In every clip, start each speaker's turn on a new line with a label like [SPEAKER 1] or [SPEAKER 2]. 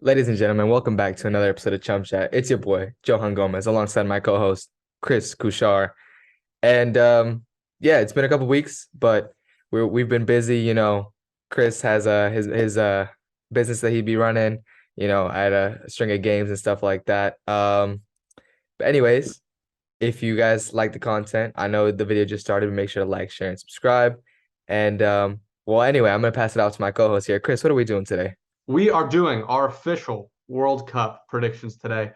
[SPEAKER 1] Ladies and gentlemen, welcome back to another episode of ChumChat. It's your boy, Johan Gomez, alongside my co-host, Chris Kushar. And yeah, it's been a couple weeks, but we've been busy. Chris has his business that he'd be running. I had a string of games and stuff like that. But anyways, if you guys like the content, I know the video just started, but make sure to like, share, and subscribe. And well, anyway, I'm gonna pass it out to my co-host here. Chris, what are we doing today?
[SPEAKER 2] We are doing our official World Cup predictions today.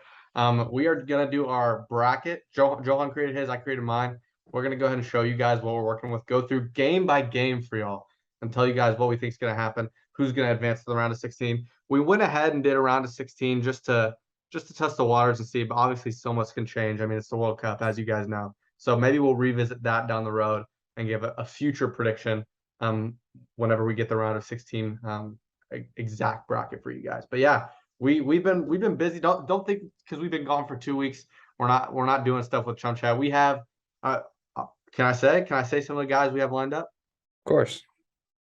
[SPEAKER 2] We are gonna do our bracket. Johan created his, I created mine. We're gonna go ahead and show you guys what we're working with. Go through game by game for y'all and tell you guys what we think is gonna happen. Who's gonna advance to the round of 16? We went ahead and did a round of 16 just to test the waters and see. But obviously, so much can change. I mean, it's the World Cup, as you guys know. So maybe we'll revisit that down the road and give a future prediction whenever we get the round of 16 exact bracket for you guys. But yeah, we've been busy. Don't think because we've been gone for 2 weeks, we're not doing stuff with Chum Chat. We have can I say some of the guys we have lined up?
[SPEAKER 1] Of course.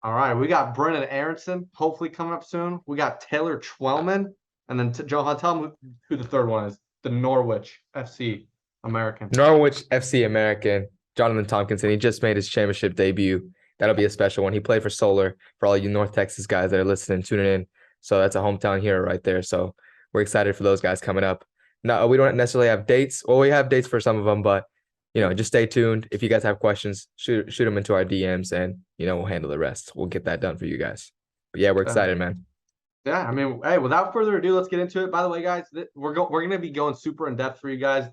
[SPEAKER 2] All right, we got Brennan Aronson hopefully coming up soon. We got Taylor Twellman, and then Johan, tell them who the third one is. The Norwich FC American.
[SPEAKER 1] Norwich FC American, Jonathan Tompkinson. He just made his championship debut. That'll be a special one. He played for Solar for all you North Texas guys that are listening, tuning in. So that's a hometown hero right there. So we're excited for those guys coming up. No, we don't necessarily have dates. Well, we have dates for some of them, but just stay tuned. If you guys have questions, shoot them into our DMs, and we'll handle the rest. We'll get that done for you guys. But yeah, we're excited, man.
[SPEAKER 2] Yeah, I mean, hey, without further ado, let's get into it. By the way, guys, we're gonna be going super in depth for you guys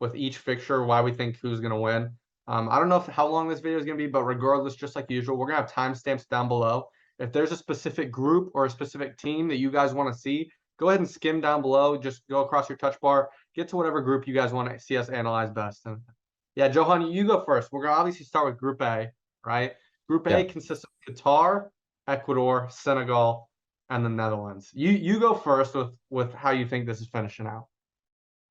[SPEAKER 2] with each fixture, why we think who's gonna win. I don't know how long this video is gonna be, but regardless, just like usual, we're gonna have timestamps down below. If there's a specific group or a specific team that you guys want to see, go ahead and skim down below. Just go across your touch bar, get to whatever group you guys want to see us analyze best. And yeah, Johan, you go first. We're gonna obviously start with Group A, right? Group A
[SPEAKER 1] Yeah.
[SPEAKER 2] consists of Qatar, Ecuador, Senegal, and the Netherlands. You go first with how you think this is finishing out.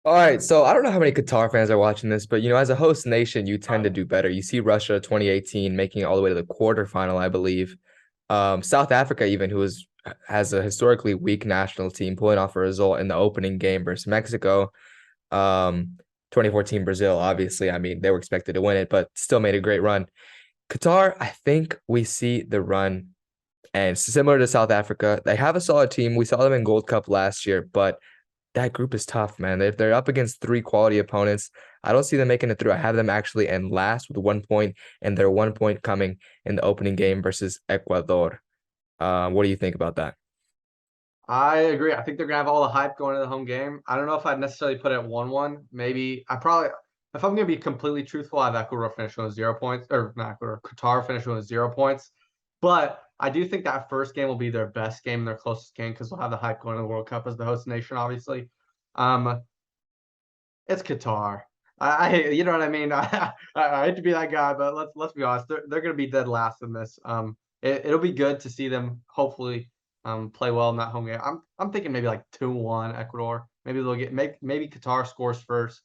[SPEAKER 1] All right, so I don't know how many Qatar fans are watching this, but as a host nation, you tend to do better. You see Russia 2018 making it all the way to the quarterfinal, I believe. South Africa, even has a historically weak national team, pulling off a result in the opening game versus Mexico. 2014 Brazil, obviously, I mean, they were expected to win it, but still made a great run. Qatar, I think we see the run, and similar to South Africa, they have a solid team. We saw them in Gold Cup last year, but that group is tough, man. They're up against three quality opponents. I don't see them making it through. I have them actually in last with 1 point, and their 1 point coming in the opening game versus Ecuador. What do you think about that?
[SPEAKER 2] I agree. I think they're gonna have all the hype going to the home game. I don't know if I'd necessarily put it at 1-1. Maybe if I'm gonna be completely truthful, I have Ecuador finishing with 0 points, or not Ecuador, Qatar finishing with 0 points. But I do think that first game will be their best game, their closest game, because they'll have the hype going to the World Cup as the host nation, obviously. Um, it's Qatar. You know what I mean. I hate to be that guy, but let's be honest. They're going to be dead last in this. It'll be good to see them hopefully play well in that home game. I'm thinking maybe like 2-1 Ecuador. Maybe they'll get maybe Qatar scores first.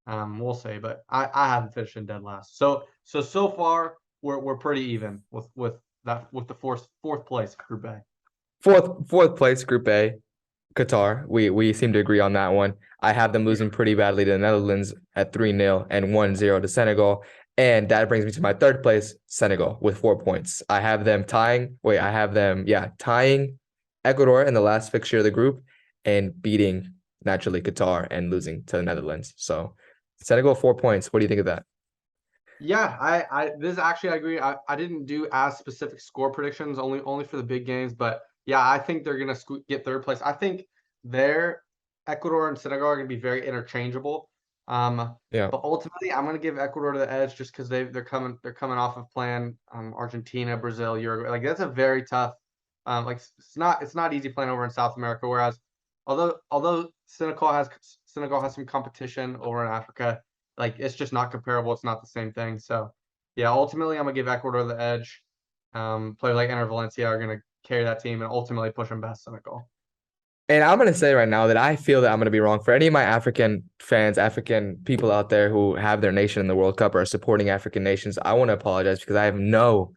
[SPEAKER 2] We'll see, but I haven't finished in dead last. So far we're pretty even with the fourth place Group A.
[SPEAKER 1] Fourth place, Group A, Qatar. We seem to agree on that one. I have them losing pretty badly to the Netherlands at 3-0 and 1-0 to Senegal. And that brings me to my third place, Senegal, with 4 points. I have them tying. Wait, I have them, tying Ecuador in the last fixture of the group and beating naturally Qatar and losing to the Netherlands. So Senegal, 4 points. What do you think of that?
[SPEAKER 2] Yeah, I this actually I agree. I didn't do as specific score predictions, only for the big games, but yeah, I think they're gonna get third place. I think their Ecuador and Senegal are gonna be very interchangeable.
[SPEAKER 1] Yeah.
[SPEAKER 2] But ultimately, I'm gonna give Ecuador the edge just because they're coming off of playing Argentina, Brazil, Uruguay. Like that's a very tough. Like it's not easy playing over in South America. Whereas although Senegal has some competition over in Africa, like it's just not comparable. It's not the same thing. So yeah, ultimately I'm gonna give Ecuador the edge. Players like Enter Valencia are gonna carry that team and ultimately push them past Senegal.
[SPEAKER 1] And I'm going to say right now that I feel that I'm going to be wrong. For any of my African fans, African people out there who have their nation in the World Cup or are supporting African nations, I want to apologize because I have no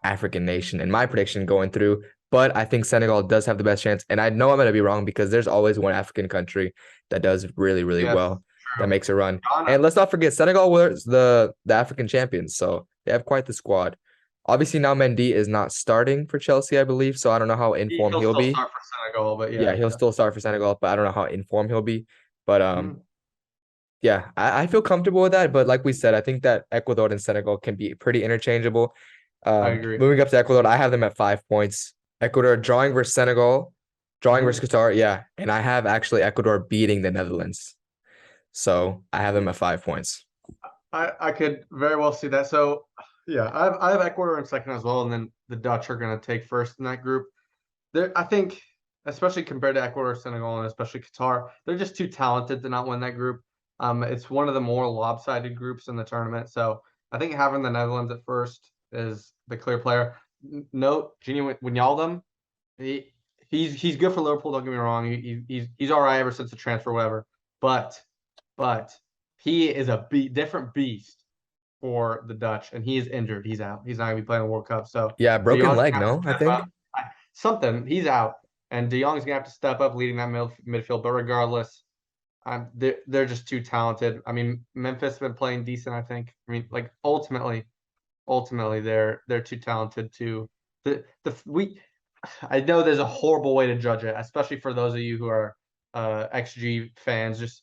[SPEAKER 1] African nation in my prediction going through. but I think Senegal does have the best chance. And I know I'm going to be wrong because there's always one African country that does really, really
[SPEAKER 2] Yes,
[SPEAKER 1] well, that
[SPEAKER 2] true.
[SPEAKER 1] makes a run.
[SPEAKER 2] Ghana.
[SPEAKER 1] And let's not forget, Senegal was the African champions, so they have quite the squad. Obviously, now Mendy is not starting for Chelsea, I believe, so I don't know how informed
[SPEAKER 2] He'll
[SPEAKER 1] he'll
[SPEAKER 2] still
[SPEAKER 1] be.
[SPEAKER 2] start for Senegal, but
[SPEAKER 1] Yeah,
[SPEAKER 2] yeah.
[SPEAKER 1] he'll still start for Senegal, but I don't know how informed he'll be. But
[SPEAKER 2] Mhm.
[SPEAKER 1] yeah, I feel comfortable with that. But like we said, I think that Ecuador and Senegal can be pretty interchangeable.
[SPEAKER 2] I agree.
[SPEAKER 1] Moving up to Ecuador, I have them at 5 points. Ecuador drawing versus Senegal, drawing
[SPEAKER 2] Mhm.
[SPEAKER 1] versus Qatar. Yeah. And I have actually Ecuador beating the Netherlands. So I have them at 5 points.
[SPEAKER 2] I could very well see that. So yeah, I have Ecuador in second as well, and then the Dutch are going to take first in that group. I think, especially compared to Ecuador, Senegal, and especially Qatar, they're just too talented to not win that group. It's one of the more lopsided groups in the tournament. So I think having the Netherlands at first is the clear player. Note, Gini Wijnaldum, he he's good for Liverpool. Don't get me wrong. He's all right ever since the transfer, whatever. But but he is a different beast for the Dutch, and he is injured. He's out. He's not gonna be playing the World Cup. So
[SPEAKER 1] Yeah,
[SPEAKER 2] De
[SPEAKER 1] broken
[SPEAKER 2] Jong's
[SPEAKER 1] leg,
[SPEAKER 2] gonna have to
[SPEAKER 1] no, I
[SPEAKER 2] step
[SPEAKER 1] think.
[SPEAKER 2] up. Something. He's out, and De Jong's gonna have to step up leading that midfield. But regardless, they're just too talented. I mean, Memphis has been playing decent. I think. I mean, like ultimately, they're too talented to the we. I know there's a horrible way to judge it, especially for those of you who are XG fans, just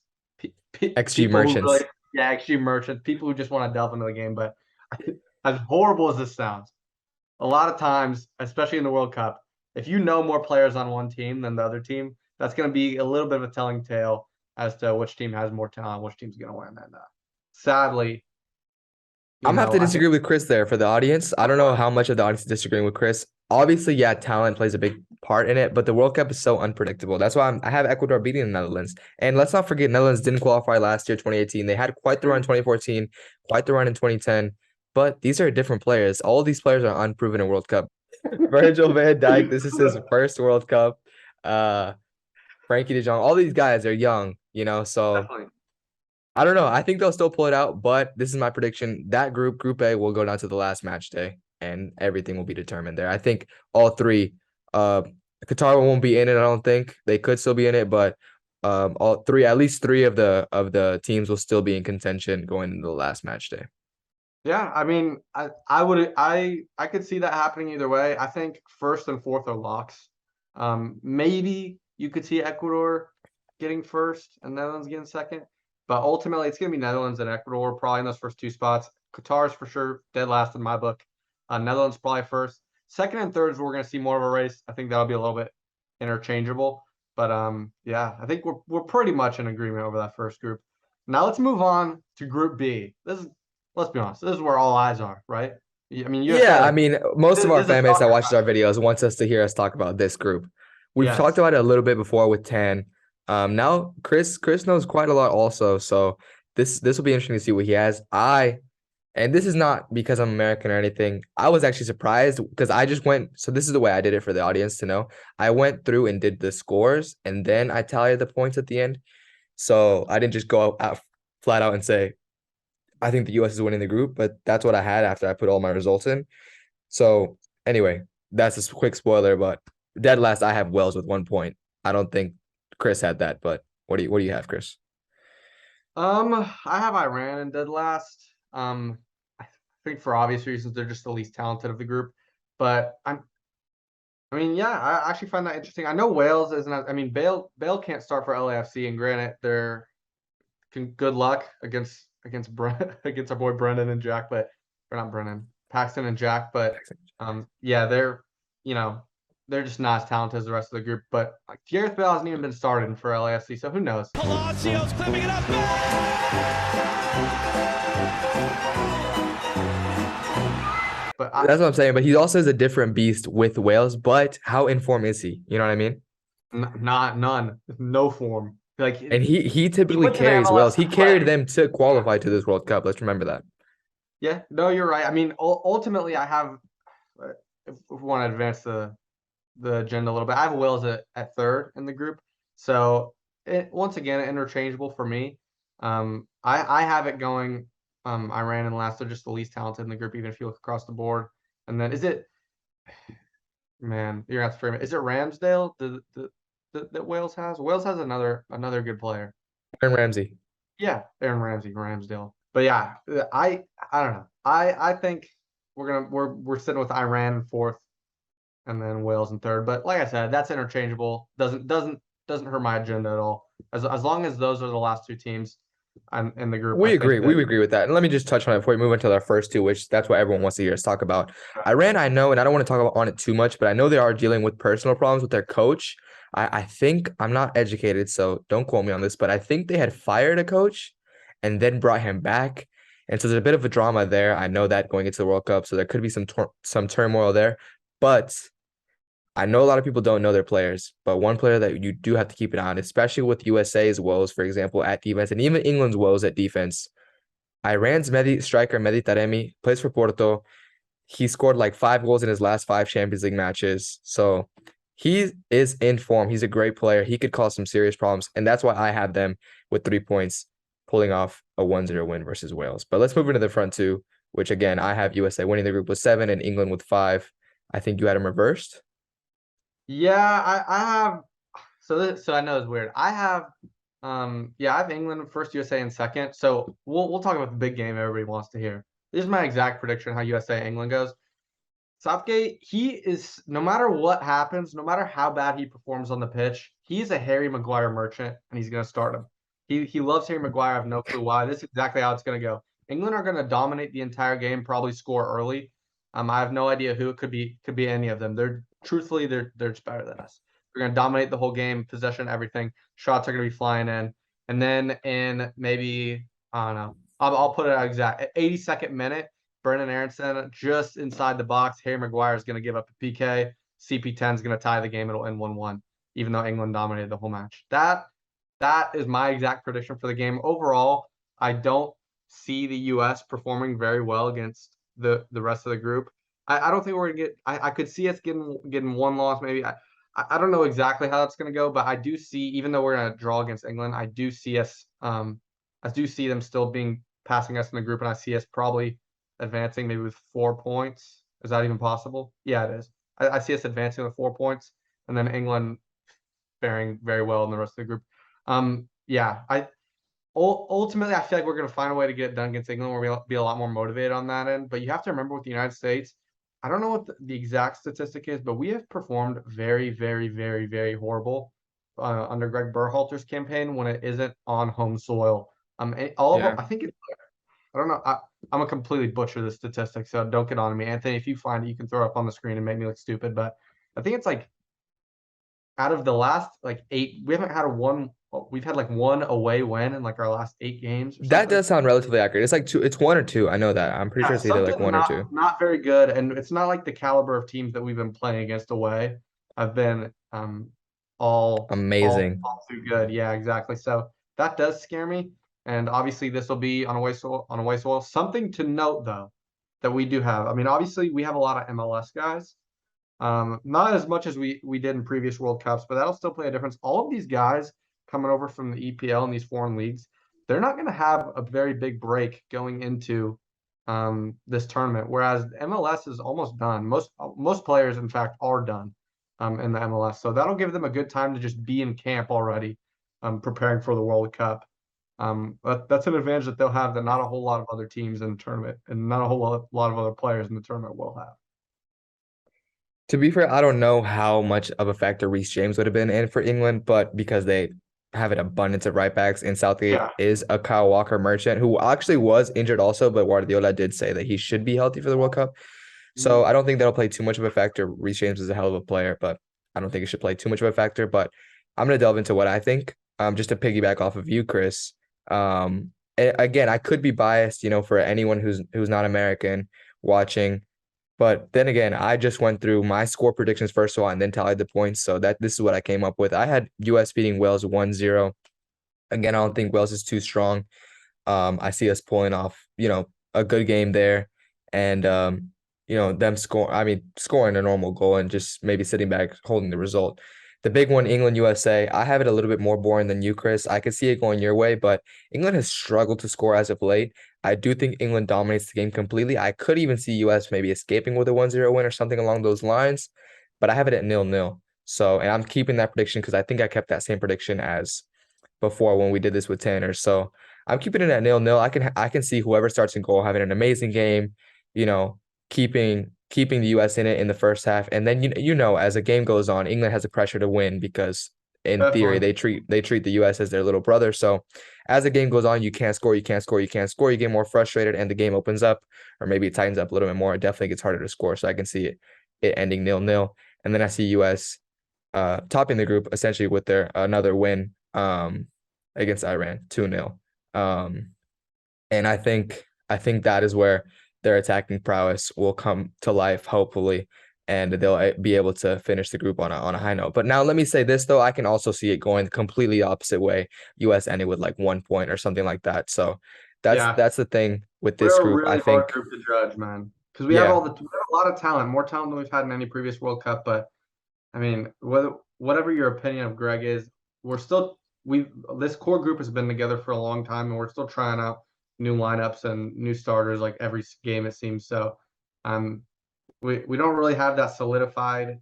[SPEAKER 1] XG
[SPEAKER 2] people who really,
[SPEAKER 1] merchants.
[SPEAKER 2] yeah, XG merchants, people who just want to delve into the game. But as horrible as this sounds, a lot of times, especially in the World Cup, if you know more players on one team than the other team, that's going to be a little bit of a telling tale as to which team has more talent, which team's going to win. And sadly,
[SPEAKER 1] I'm gonna have to
[SPEAKER 2] I think
[SPEAKER 1] disagree with Chris there for the audience. I don't know how much of the audience is disagreeing with Chris. Obviously, yeah, talent plays a big part in it, but the World Cup is so unpredictable. That's why I have Ecuador beating the Netherlands. And let's not forget, Netherlands didn't qualify last year, 2018. They had quite the run in 2014, quite the run in 2010. But these are different players. All of these players are unproven in World Cup. Virgil van Dijk, this is his first World Cup. Uh, Frankie De Jong, all these guys are young, so
[SPEAKER 2] definitely.
[SPEAKER 1] I don't know. I think they'll still pull it out, but this is my prediction. That Group A, will go down to the last match day, and everything will be determined there. I think all three, uh, Qatar won't be in it. I don't think they could still be in it, but all three, at least three of the teams will still be in contention going into the last match day.
[SPEAKER 2] Yeah, I mean, I could see that happening either way. I think first and fourth are locks. Maybe you could see Ecuador getting first and Netherlands getting second, but ultimately it's gonna be Netherlands and Ecuador probably in those first two spots. Qatar's for sure dead last in my book. Netherlands probably first. Second and third is where we're gonna see more of a race. I think that'll be a little bit interchangeable. But yeah, I think we're pretty much in agreement over that first group. Now let's move on to Group B. Let's be honest, this is where all eyes are, right? I mean,
[SPEAKER 1] Yeah, I
[SPEAKER 2] USA.
[SPEAKER 1] mean, most of our
[SPEAKER 2] This is
[SPEAKER 1] fan base that
[SPEAKER 2] soccer
[SPEAKER 1] watches
[SPEAKER 2] time.
[SPEAKER 1] our videos wants us to hear us talk about this group. We've talked
[SPEAKER 2] Yes.
[SPEAKER 1] about it a little bit before with Tan. Now Chris knows quite a lot also, so this will be interesting to see what he has. And this is not because I'm American or anything. I was actually surprised because I just went. So this is the way I did it for the audience to know. I went through and did the scores, and then I tallied the points at the end. So I didn't just go out flat out and say I think the U.S. is winning the group, but that's what I had after I put all my results in. So anyway, that's a quick spoiler, but dead last I have Wales with 1 point. I don't think Chris had that, but what do you have, Chris?
[SPEAKER 2] I have Iran in dead last. I think for obvious reasons they're just the least talented of the group. But I mean, yeah, I actually find that interesting. I know Wales isn't. I mean, Bale can't start for LAFC, and granted, they're good luck against against our boy Brendan and Jack, but or not Brendan, Paxton and Jack. But yeah, you know they're just not as talented as the rest of the group. But like, Gareth Bale hasn't even been started for LAFC, so who knows?
[SPEAKER 3] Palacios clipping it up.
[SPEAKER 2] But
[SPEAKER 1] That's what I'm saying. But he also is a different beast with Wales. But how informed is he? You know what I mean?
[SPEAKER 2] not none, no form. Like
[SPEAKER 1] And he
[SPEAKER 2] he
[SPEAKER 1] typically
[SPEAKER 2] went to the
[SPEAKER 1] carries
[SPEAKER 2] MLS
[SPEAKER 1] Wales.
[SPEAKER 2] to
[SPEAKER 1] He carried
[SPEAKER 2] play.
[SPEAKER 1] them to qualify to this World Cup. Let's remember that.
[SPEAKER 2] Yeah, no, you're right. I mean, ultimately, I have. If we want to advance the agenda a little bit, I have Wales at third in the group. So once again, interchangeable for me. I have it going. Iran and last. They're just the least talented in the group, even if you look across the board. And then is it? Man, you're gonna have to frame it. Is it Ramsdale that Wales has? Wales has another good player.
[SPEAKER 1] Aaron Ramsey.
[SPEAKER 2] Yeah, Aaron Ramsey, Ramsdale. But yeah, I don't know. I think we're sitting with Iran in fourth and then Wales in third. But like I said, that's interchangeable. Doesn't hurt my agenda at all. As long as those are the last two teams in the group, I
[SPEAKER 1] We agree.
[SPEAKER 2] think that
[SPEAKER 1] We agree with that. And let me just touch on it before we move into our first two, which that's what everyone wants to hear us talk about. Iran, I know, and I don't want to talk about on it too much, but I know they are dealing with personal problems with their coach. I think I'm not educated, so don't quote me on this, but I think they had fired a coach and then brought him back. And so there's a bit of a drama there. I know that going into the World Cup, so there could be some turmoil there. But I know a lot of people don't know their players, but one player that you do have to keep an eye on, especially with USA's woes, for example, at defense, and even England's woes at defense. Iran's striker Mehdi Taremi plays for Porto. He scored like 5 goals in his last 5 Champions League matches. So he is in form. He's a great player. He could cause some serious problems. And that's why I have them with 3 points, pulling off a 1-0 win versus Wales. But let's move into the front two, which again, I have USA winning the group with 7 and England with 5. I think you had them reversed.
[SPEAKER 2] yeah, I have so I know it's weird. I have England first, USA in second. So we'll talk about the big game everybody wants to hear. This is my exact prediction how USA England goes. Southgate, he is no matter what happens, no matter how bad he performs on the pitch, he's a Harry Maguire merchant, and he's going to start him. He loves Harry Maguire. I have no clue why. This is exactly how it's going to go. England are going to dominate the entire game, probably score early. I have no idea who it could be. Could be any of them. They're just better than us. They're going to dominate the whole game, possession, everything. Shots are going to be flying in, and then in maybe I don't know. I'll put it at exact 82nd minute. Brennan Aronson just inside the box. Harry Maguire is going to give up a PK. CP10 is going to tie the game. It'll end 1-1, even though England dominated the whole match. That is my exact prediction for the game. Overall, I don't see the U.S. performing very well against the rest of the group. I don't think we're gonna get. I could see us getting one loss maybe. I don't know exactly how that's gonna go, but I do see even though we're gonna draw against England, I do see them still being passing us in the group, and I see us probably advancing maybe with 4 points. Is that even possible? Yeah, it is. I see us advancing with 4 points, and then England faring very well in the rest of the group. Yeah, ultimately I feel like we're going to find a way to get it done against England where we'll be a lot more motivated on that end. But you have to remember with the United States, I don't know what the exact statistic is, but we have performed very, very, very, very horrible under Greg Berhalter's campaign when it isn't on home soil. All of them,
[SPEAKER 1] Yeah.
[SPEAKER 2] I think it's I don't know. I'm a completely butcher the statistic, so don't get on to me, Anthony. If you find it, you can throw it up on the screen and make me look stupid. But I think it's like out of the last like 8, we haven't had a one. We've had like one away win in like our last 8 games or
[SPEAKER 1] That
[SPEAKER 2] something.
[SPEAKER 1] does sound relatively accurate. It's like two, it's 1 or 2. I know that. I'm pretty sure
[SPEAKER 2] Yeah,
[SPEAKER 1] it's either like
[SPEAKER 2] something
[SPEAKER 1] 1 or 2.
[SPEAKER 2] not very good, and it's not like the caliber of teams that we've been playing against away. Have been
[SPEAKER 1] Amazing.
[SPEAKER 2] all too good. Yeah, exactly. So that does scare me, and obviously this will be on away soil. On away soil. Something to note though that we do have. I mean, obviously we have a lot of MLS guys. Not as much as we did in previous World Cups, but that'll still play a difference. All of these guys coming over from the EPL and these foreign leagues, they're not going to have a very big break going into this tournament. Whereas MLS is almost done. Most players, in fact, are done in the MLS. So that'll give them a good time to just be in camp already, preparing for the World Cup. But that's an advantage that they'll have that not a whole lot of other teams in the tournament and not a whole lot of other players in the tournament will have.
[SPEAKER 1] To be fair, I don't know how much of a factor Reece James would have been in for England, but because they have an abundance of right backs and Southgate
[SPEAKER 2] Yeah.
[SPEAKER 1] is a Kyle Walker merchant who actually was injured also, but Guardiola did say that he should be healthy for the World Cup. So I don't think that'll play too much of a factor. Reece James is a hell of a player, but I don't think it should play too much of a factor. But I'm gonna delve into what I think. Just to piggyback off of you, Chris. Again, I could be biased, for anyone who's not American watching. But then again, I just went through my score predictions first of all and then tallied the points. So this is what I came up with. I had US beating Wales 1-0. Again, I don't think Wales is too strong. I see us pulling off, a good game there and them scoring a normal goal and just maybe sitting back holding the result. The big one, England, USA, I have it a little bit more boring than you, Chris. I could see it going your way, but England has struggled to score as of late. I do think England dominates the game completely. I could even see US maybe escaping with a 1-0 win or something along those lines. but I have it at 0-0. So, and I'm keeping that prediction because I think I kept that same prediction as before when we did this with Tanner. So I'm keeping it at 0-0. I can see whoever starts in goal having an amazing game, you know, keeping the US in it in the first half. And then as the game goes on, England has the pressure to win because in theory
[SPEAKER 2] Definitely.
[SPEAKER 1] they treat the US as their little brother. So as the game goes on, you can't score, you can't score, you can't score, you get more frustrated and the game opens up, or maybe it tightens up a little bit more. It definitely gets harder to score. So I can see it ending 0-0. And then I see US topping the group essentially with their another win against Iran 2-0. Um, and I think that is where their attacking prowess will come to life, hopefully, and they'll be able to finish the group on a high note. But now let me say this though, I can also see it going completely opposite way. US ending with like 1 point or something like that. So that's
[SPEAKER 2] Yeah.
[SPEAKER 1] that's the thing with this
[SPEAKER 2] We're a
[SPEAKER 1] group. I
[SPEAKER 2] really hard
[SPEAKER 1] think,
[SPEAKER 2] group to judge, man. Because we have
[SPEAKER 1] yeah,
[SPEAKER 2] we have a lot of talent, more talent than we've had in any previous World Cup. But I mean, whatever your opinion of Greg is, we're still we this core group has been together for a long time, and we're still trying out new lineups and new starters like every game it seems. So, um, we don't really have that solidified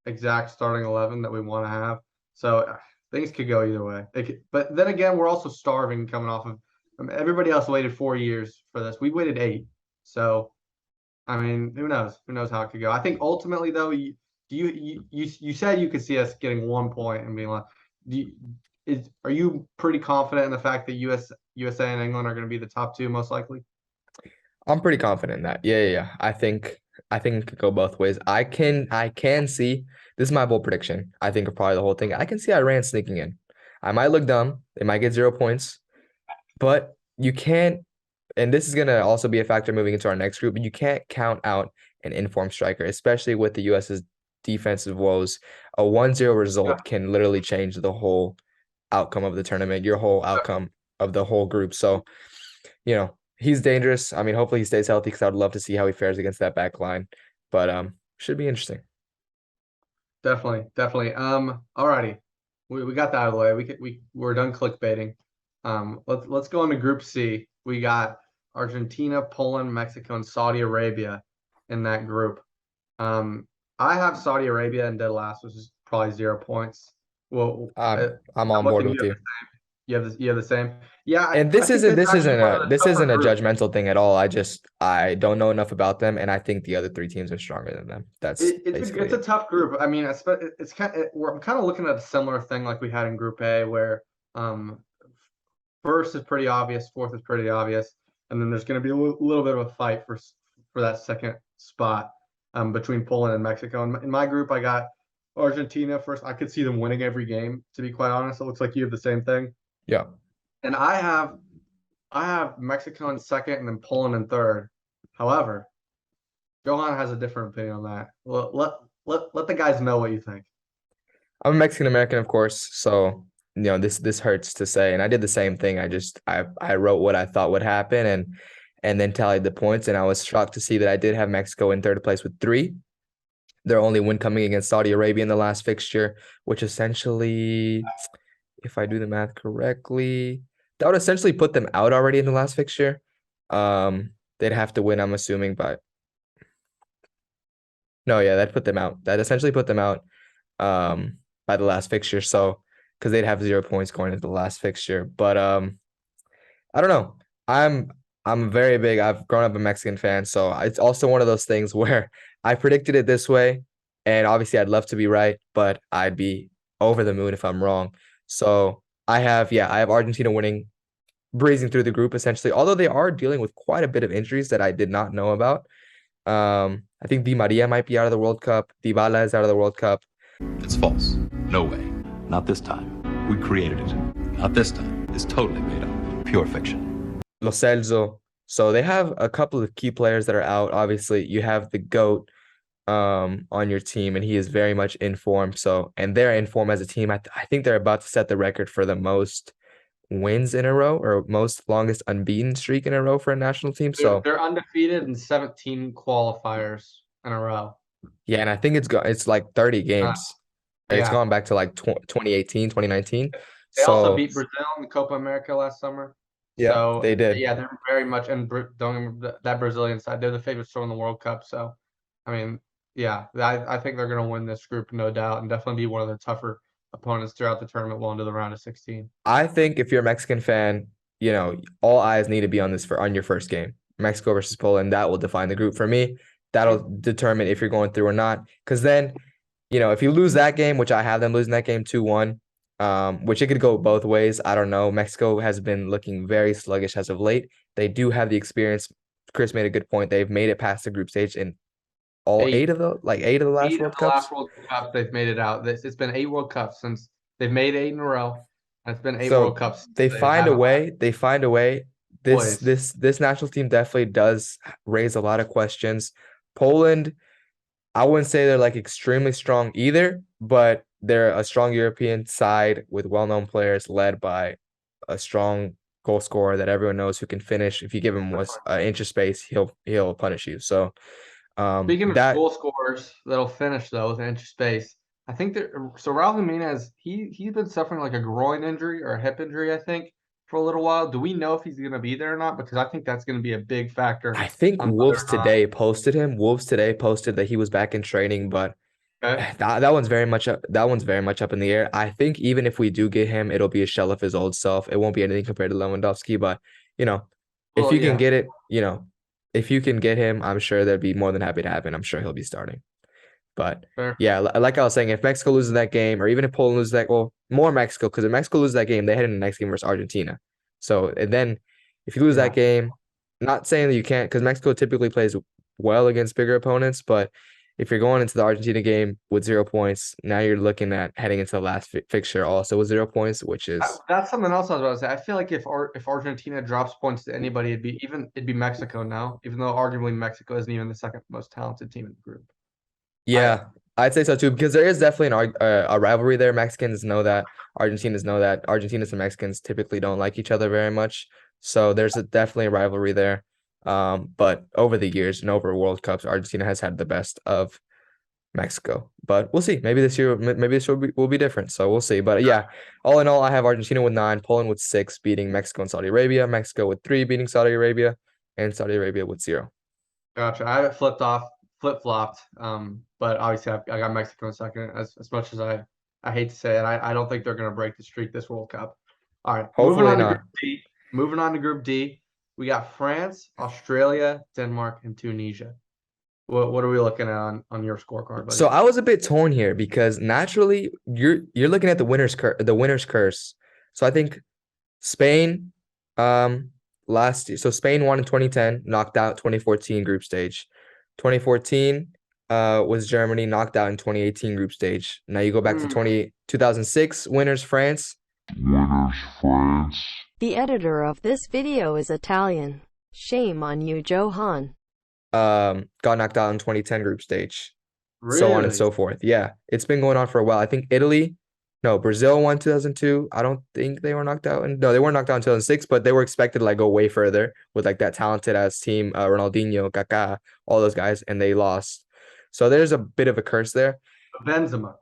[SPEAKER 2] exact starting 11 that we want to have. So things could go either way. But then again, we're also starving coming off of everybody else waited 4 years for this. We waited 8. So I mean, who knows? Who knows how it could go? I think ultimately though, you said you could see us getting 1 point and being like, are you pretty confident in the fact that USA and England are going to be the top two most likely?
[SPEAKER 1] I'm pretty confident in that. Yeah, yeah, yeah. I think it could go both ways. I can see this is my bold prediction. I think of probably the whole thing. I can see Iran sneaking in. I might look dumb. They might get 0 points, but you can't, and this is gonna also be a factor moving into our next group, but you can't count out an informed striker, especially with the US's defensive woes. A 1-0
[SPEAKER 2] Yeah,
[SPEAKER 1] result can literally change the whole outcome of the tournament, your whole outcome of the whole group. So he's dangerous. I mean, hopefully he stays healthy because I'd love to see how he fares against that back line. But should be interesting.
[SPEAKER 2] definitely, definitely. Alrighty, we got that out of the way. We're done clickbaiting. Let's go into Group C. We got Argentina, Poland, Mexico, and Saudi Arabia in that group. Um, I have Saudi Arabia in dead last, which is probably 0 points. Well,
[SPEAKER 1] I'm
[SPEAKER 2] I'm
[SPEAKER 1] on board
[SPEAKER 2] looking.
[SPEAKER 1] with you.
[SPEAKER 2] You have the same. Yeah,
[SPEAKER 1] And
[SPEAKER 2] I
[SPEAKER 1] this
[SPEAKER 2] think
[SPEAKER 1] isn't
[SPEAKER 2] this is
[SPEAKER 1] this
[SPEAKER 2] actually
[SPEAKER 1] isn't
[SPEAKER 2] one of
[SPEAKER 1] a
[SPEAKER 2] the
[SPEAKER 1] this
[SPEAKER 2] tougher
[SPEAKER 1] isn't a
[SPEAKER 2] groups.
[SPEAKER 1] judgmental thing at all. I don't know enough about them, and I think the other three teams are stronger than them. That's basically
[SPEAKER 2] It's a
[SPEAKER 1] it.
[SPEAKER 2] tough group. I mean, it's I'm kind of looking at a similar thing like we had in Group A, where um first is pretty obvious, fourth is pretty obvious, and then there's going to be a little bit of a fight for that second spot between Poland and Mexico. And in my group, I got Argentina first. I could see them winning every game, to be quite honest. It looks like you have the same thing.
[SPEAKER 1] Yeah.
[SPEAKER 2] And I have Mexico in second and then Poland in third. However, Johan has a different opinion on that. Let the guys know what you think.
[SPEAKER 1] I'm a Mexican American, of course, so this hurts to say, and I did the same thing. I wrote what I thought would happen, and then tallied the points, and I was shocked to see that I did have Mexico in third place with 3. Their only win coming against Saudi Arabia in the last fixture, which essentially, if I do the math correctly, that would essentially put them out already in the last fixture. They'd have to win, I'm assuming, but no, yeah, that put them out. That essentially put them out by the last fixture. So because they'd have 0 points going into the last fixture. But I don't know. I'm I'm very big. I've grown up a Mexican fan, so it's also one of those things where I predicted it this way, and obviously I'd love to be right, but I'd be over the moon if I'm wrong. So I have Argentina winning, breezing through the group essentially, although they are dealing with quite a bit of injuries that I did not know about. I think Di Maria might be out of the World Cup. Dybala is out of the World Cup.
[SPEAKER 3] It's false. No way. Not this time. We created it. Not this time. It's totally made up. Pure fiction.
[SPEAKER 1] Lo Celso. So they have a couple of key players that are out. Obviously, you have the GOAT on your team, and he is very much in form. So, and they're in form as a team. I think they're about to set the record for the most wins in a row or most longest unbeaten streak in a row for a national team. So,
[SPEAKER 2] They're undefeated in 17 qualifiers in a row.
[SPEAKER 1] yeah, and I think it's like 30
[SPEAKER 2] Uh,
[SPEAKER 1] games. It's
[SPEAKER 2] yeah.
[SPEAKER 1] gone back to like 2018, 2019.
[SPEAKER 2] They also
[SPEAKER 1] So,
[SPEAKER 2] beat Brazil in the Copa America last summer.
[SPEAKER 1] yeah,
[SPEAKER 2] So
[SPEAKER 1] they did.
[SPEAKER 2] yeah, they're very much and don't that Brazilian side. They're the favorites to win the World Cup. So I mean, Yeah, I think they're gonna win this group, no doubt, and definitely be one of the tougher opponents throughout the tournament, well into the round of 16.
[SPEAKER 1] I think if you're a Mexican fan, all eyes need to be on on your first game, Mexico versus Poland. That will define the group for me. That'll determine if you're going through or not. Because then, if you lose that game, which I have them losing that game 2-1, which it could go both ways. I don't know. Mexico has been looking very sluggish as of late. They do have the experience. Chris made a good point. They've made it past the group stage in all
[SPEAKER 2] Eight,
[SPEAKER 1] eight of the last
[SPEAKER 2] eight of
[SPEAKER 1] World
[SPEAKER 2] the last
[SPEAKER 1] Cups.
[SPEAKER 2] World Cup, they've made it out. It's been 8 World Cups since they've made 8 in a row, and it's been 8 World
[SPEAKER 1] So
[SPEAKER 2] Cups since
[SPEAKER 1] they
[SPEAKER 2] they
[SPEAKER 1] find a
[SPEAKER 2] haven't
[SPEAKER 1] way. They find a way. This
[SPEAKER 2] boys.
[SPEAKER 1] this this national team definitely does raise a lot of questions. Poland, I wouldn't say they're like extremely strong either, but they're a strong European side with well-known players led by a strong goal scorer that everyone knows who can finish. If you give him an inch of space, he'll punish you. So
[SPEAKER 2] Speaking of
[SPEAKER 1] that
[SPEAKER 2] goal scorers that'll finish though with an inch of space, I think that so Raul Jimenez, he's been suffering like a groin injury or a hip injury, I think, for a little while. Do we know if he's gonna be there or not? Because I think that's gonna be a big factor
[SPEAKER 1] I think
[SPEAKER 2] on whether or not.
[SPEAKER 1] Wolves today posted that he was back in training, but
[SPEAKER 2] Okay.
[SPEAKER 1] that one's very much up. That one's very much up in the air. I think even if we do get him, it'll be a shell of his old self. It won't be anything compared to Lewandowski. But you know, if
[SPEAKER 2] Well,
[SPEAKER 1] you can
[SPEAKER 2] yeah,
[SPEAKER 1] get it, if you can get him, I'm sure they'd be more than happy to have him. I'm sure he'll be starting. But
[SPEAKER 2] fair.
[SPEAKER 1] yeah, like I was saying, if Mexico loses that game, or even if Poland loses that, well, more Mexico, because if Mexico loses that game, they head into the next game versus Argentina. So and then if you lose
[SPEAKER 2] Yeah.
[SPEAKER 1] that game, not saying that you can't, because Mexico typically plays well against bigger opponents, but if you're going into the Argentina game with 0 points, now you're looking at heading into the last fixture also with 0 points, which is
[SPEAKER 2] That's something else I was about to say. I feel like if Argentina drops points to anybody, it'd be Mexico now, even though arguably Mexico isn't even the second most talented team in the group. I
[SPEAKER 1] yeah, I'd say so too, because there is definitely a rivalry there. Mexicans know that, Argentinians know that. Argentinians and Mexicans typically don't like each other very much, so there's definitely a rivalry there. But over the years and over World Cups, Argentina has had the best of Mexico. But we'll see. Maybe this year, maybe this will be different. So we'll see. But yeah, all in all, I have Argentina with 9, Poland with 6, beating Mexico and Saudi Arabia, Mexico with 3, beating Saudi Arabia, and Saudi Arabia with 0.
[SPEAKER 2] gotcha. I have it flip flopped. But obviously I got Mexico in second. As much as I hate to say it, I don't think they're gonna break the streak this World Cup. All right, moving
[SPEAKER 1] Hopefully
[SPEAKER 2] on to Group
[SPEAKER 1] not.
[SPEAKER 2] D. Moving on to Group D, we got France, Australia, Denmark, and Tunisia. What are we looking at on your scorecard, buddy?
[SPEAKER 1] So I was a bit torn here because naturally you're looking at the winner's curse. So I think Spain, last year. So Spain won in 2010, knocked out 2014 group stage. 2014 was Germany, knocked out in 2018 group stage. Now you go back to 2006 winners France.
[SPEAKER 4] The editor of this video is Italian. Shame on you, Johan.
[SPEAKER 1] Got knocked out in 2010 group stage. So on and
[SPEAKER 2] Really?
[SPEAKER 1] so forth. Yeah, it's been going on for a while. I think Brazil won 2002. I don't think they were knocked out. And no, they weren't knocked out in 2006, but they were expected to like go way further with like that talented ass team, Ronaldinho, Kaká, all those guys, and they lost. So there's a bit of a curse there.
[SPEAKER 2] Benzema.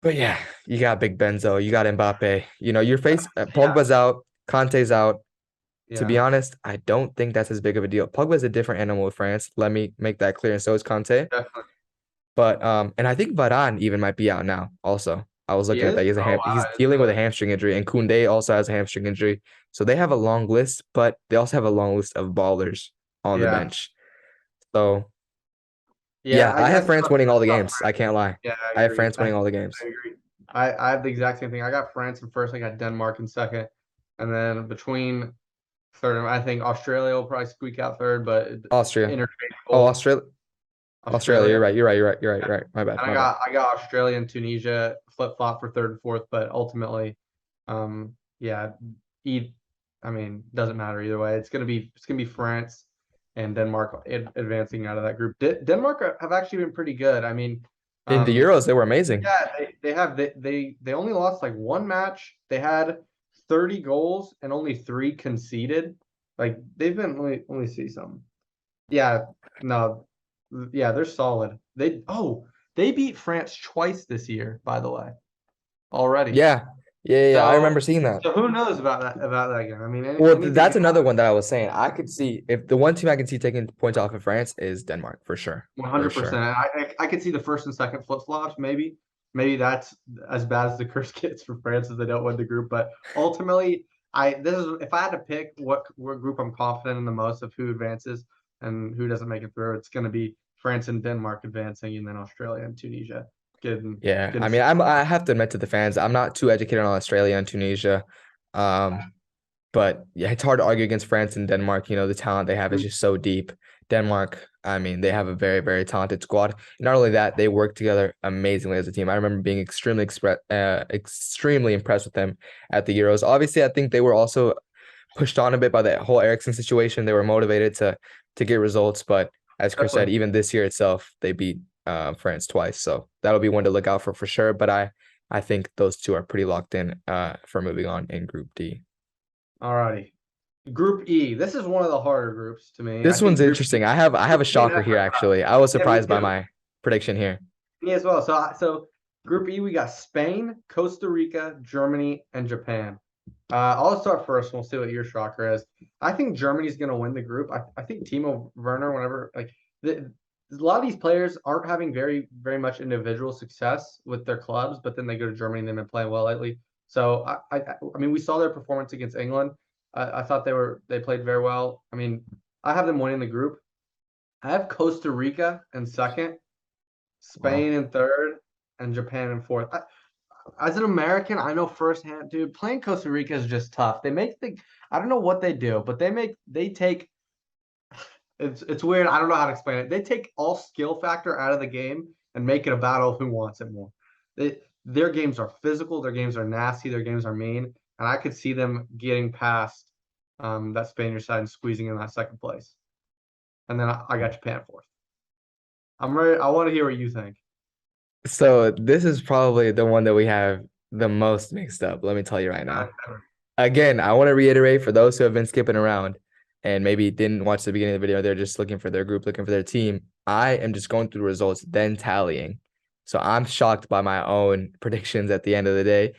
[SPEAKER 1] But yeah, you got Big Benzo, you got Mbappe. Your face,
[SPEAKER 2] Yeah.
[SPEAKER 1] Pogba's out, Kante's out. To be
[SPEAKER 2] Yeah,
[SPEAKER 1] honest, I don't think that's as big of a deal. Pogba's a different animal with France. Let me make that clear, and so is Kante.
[SPEAKER 2] definitely.
[SPEAKER 1] But and I think Varane even might be out now. Also, I was
[SPEAKER 2] He
[SPEAKER 1] looking at
[SPEAKER 2] is?
[SPEAKER 1] that.
[SPEAKER 2] Oh, wow,
[SPEAKER 1] He's
[SPEAKER 2] I didn't
[SPEAKER 1] dealing
[SPEAKER 2] know
[SPEAKER 1] with a
[SPEAKER 2] that.
[SPEAKER 1] hamstring injury, and Koundé also has a hamstring injury. So they have a long list, but they also have a long list of ballers on the
[SPEAKER 2] Yeah.
[SPEAKER 1] bench. So
[SPEAKER 2] Yeah,
[SPEAKER 1] yeah, I have France winning all the
[SPEAKER 2] I
[SPEAKER 1] games. I can't lie.
[SPEAKER 2] Yeah, I
[SPEAKER 1] I have
[SPEAKER 2] agree.
[SPEAKER 1] France winning all the games.
[SPEAKER 2] I agree. I have the exact same thing. I got France in first. I got Denmark in second, and then between third, I think Australia will probably squeak out third, but
[SPEAKER 1] Austria. Oh,
[SPEAKER 2] interchangeable.
[SPEAKER 1] Australia. You're
[SPEAKER 2] Australia.
[SPEAKER 1] right. You're right. You're right. You're right. You're right. My bad.
[SPEAKER 2] And
[SPEAKER 1] My bad.
[SPEAKER 2] I got Australia and Tunisia flip flop for third and fourth, but ultimately, yeah, e I mean, doesn't matter either way. It's gonna be France and Denmark advancing out of that group. Denmark have actually been pretty good. I mean,
[SPEAKER 1] In the
[SPEAKER 2] um,
[SPEAKER 1] Euros, they were amazing.
[SPEAKER 2] yeah, they only lost like one match. They had 30 goals and only 3 conceded. Like they've been let me see something. Yeah, no, yeah, they're solid. They beat France twice this year, by the way, already.
[SPEAKER 1] Yeah. Yeah. I remember
[SPEAKER 2] So
[SPEAKER 1] seeing that.
[SPEAKER 2] so who knows about that game? I mean,
[SPEAKER 1] Well,
[SPEAKER 2] anything
[SPEAKER 1] that's
[SPEAKER 2] can
[SPEAKER 1] another
[SPEAKER 2] happen.
[SPEAKER 1] one that I was saying. I could see if the one team I can see taking points off of France is Denmark for sure. For
[SPEAKER 2] 100%.
[SPEAKER 1] sure.
[SPEAKER 2] I could see the first and second flip flops. Maybe that's as bad as the curse gets for France if they don't win the group. But ultimately, I this is if I had to pick what group I'm confident in the most of who advances and who doesn't make it through, it's going to be France and Denmark advancing, and then Australia and Tunisia
[SPEAKER 1] Yeah.
[SPEAKER 2] getting
[SPEAKER 1] I mean, I have to admit to the fans, I'm not too educated on Australia and Tunisia. Um, But yeah, it's hard to argue against France and Denmark. The talent they have is just so deep. Denmark, I mean, they have a very, very talented squad. Not only that, they work together amazingly as a team. I remember being extremely impressed with them at the Euros. Obviously, I think they were also pushed on a bit by the whole Ericsson situation. They were motivated to get results, but as Chris said,
[SPEAKER 2] definitely.
[SPEAKER 1] even this year itself, they beat France twice. So that'll be one to look out for sure. But I think those two are pretty locked in for moving on in Group D.
[SPEAKER 2] Alrighty. Group E. This is one of the harder groups to me. I
[SPEAKER 1] This one's
[SPEAKER 2] think Group
[SPEAKER 1] interesting. I have a
[SPEAKER 2] E and
[SPEAKER 1] shocker
[SPEAKER 2] F
[SPEAKER 1] here,
[SPEAKER 2] are tough.
[SPEAKER 1] actually. I was
[SPEAKER 2] Yeah, me
[SPEAKER 1] surprised by
[SPEAKER 2] too.
[SPEAKER 1] my prediction here.
[SPEAKER 2] Me as well. So Group E, we got Spain, Costa Rica, Germany, and Japan. I'll start first. And we'll see what your shocker is. I think Germany's going to win the group. I think Timo Werner, whenever a lot of these players aren't having very very much individual success with their clubs, but then they go to Germany and they've been playing well lately. So I mean, we saw their performance against England. I thought they played very well. I mean, I have them winning the group. I have Costa Rica in second,
[SPEAKER 1] Wow.
[SPEAKER 2] Spain in third, and Japan in fourth. As an American, I know firsthand, dude, playing Costa Rica is just tough. I don't know what they do, but they take, it's weird. I don't know how to explain it. They take all skill factor out of the game and make it a battle of who wants it more. Their games are physical, their games are nasty, their games are mean, and I could see them getting past that Spaniard side and squeezing in that second place. And then I got Japan fourth. I'm ready. I want to hear what you think.
[SPEAKER 1] So this is probably the one that we have the most mixed up. Let me tell you right now. Again, I want to reiterate for those who have been skipping around and maybe didn't watch the beginning of the video, they're just looking for their group, looking for their team. I am just going through the results, then tallying. So I'm shocked by my own predictions at the end of the day.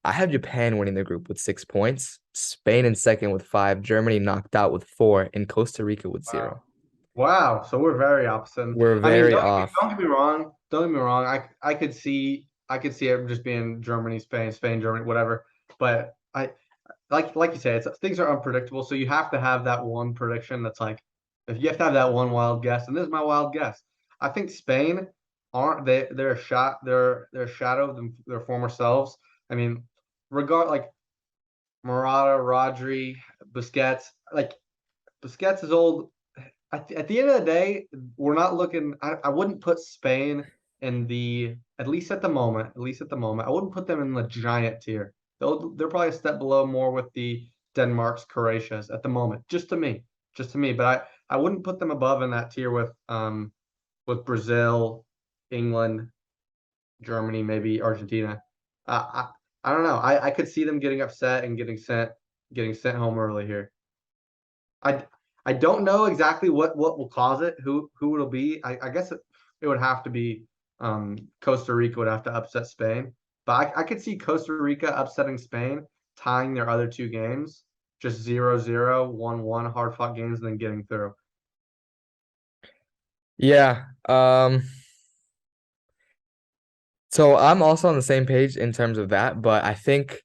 [SPEAKER 1] I have Japan winning the group with 6 points, Spain in second with 5, Germany knocked out with 4, and Costa Rica with
[SPEAKER 2] Wow.
[SPEAKER 1] 0.
[SPEAKER 2] Wow. So we're very opposite.
[SPEAKER 1] We're
[SPEAKER 2] I mean,
[SPEAKER 1] very off.
[SPEAKER 2] don't get me wrong. Don't get me wrong. I could see it just being Germany, Spain, Germany, whatever. But I like you say, things are unpredictable. So you have to have that one prediction that's like if you have to have that one wild guess, and this is my wild guess. I think Spain aren't they're a shadow of their former selves. I mean, like Morata, Rodri, Busquets, like Busquets is old. At the end of the day, we're not looking. I wouldn't put Spain in the at least at the moment. I wouldn't put them in the giant tier. They're probably a step below more with the Denmark's, Croatia's at the moment. Just to me. But I wouldn't put them above in that tier with Brazil, England, Germany, maybe Argentina. I don't know. I could see them getting upset and getting sent home early here. I I don't know exactly what will cause it, who it'll be. I guess it would have to be Costa Rica would have to upset Spain. But I could see Costa Rica upsetting Spain, tying their other two games, just 0-0, 1-1, hard fought games, and then getting through.
[SPEAKER 1] Yeah. So I'm also on the same page in terms of that, but I think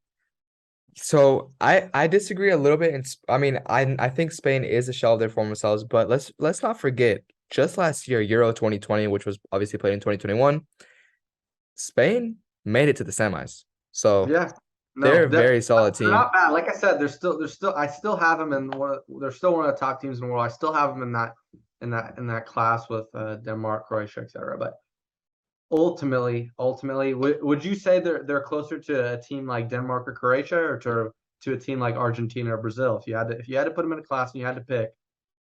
[SPEAKER 1] so I disagree a little bit I mean I think Spain is a shell of their former selves, but let's not forget just last year, Euro 2020, which was obviously played in 2021, Spain made it to the semis. So
[SPEAKER 2] Yeah.
[SPEAKER 1] they're
[SPEAKER 2] No,
[SPEAKER 1] a very solid
[SPEAKER 2] they're
[SPEAKER 1] team.
[SPEAKER 2] not bad. Like I said, I still have them in they're still one of the top teams in the world. I still have them in that class with Denmark, Croatia, etc. But ultimately, would you say they're closer to a team like Denmark or Croatia, or to a team like Argentina or Brazil? If you had to put them in a class and you had to pick,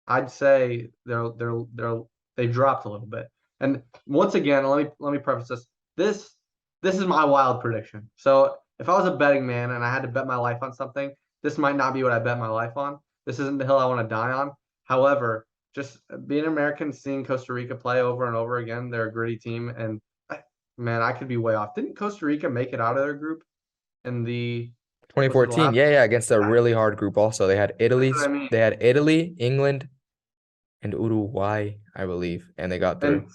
[SPEAKER 2] I'd say they've dropped a little bit. And once again, let me preface this. This this is my wild prediction. So if I was a betting man and I had to bet my life on something, this might not be what I bet my life on. This isn't the hill I want to die on. However, just being American, seeing Costa Rica play over and over again, they're a gritty team, and man, I could be way off. Didn't Costa Rica make it out of their group? in the
[SPEAKER 1] 2014.
[SPEAKER 2] last?
[SPEAKER 1] Yeah, against a really hard group also. They had Italy,
[SPEAKER 2] That's what I mean.
[SPEAKER 1] England, and Uruguay, I believe, and they got through.
[SPEAKER 2] And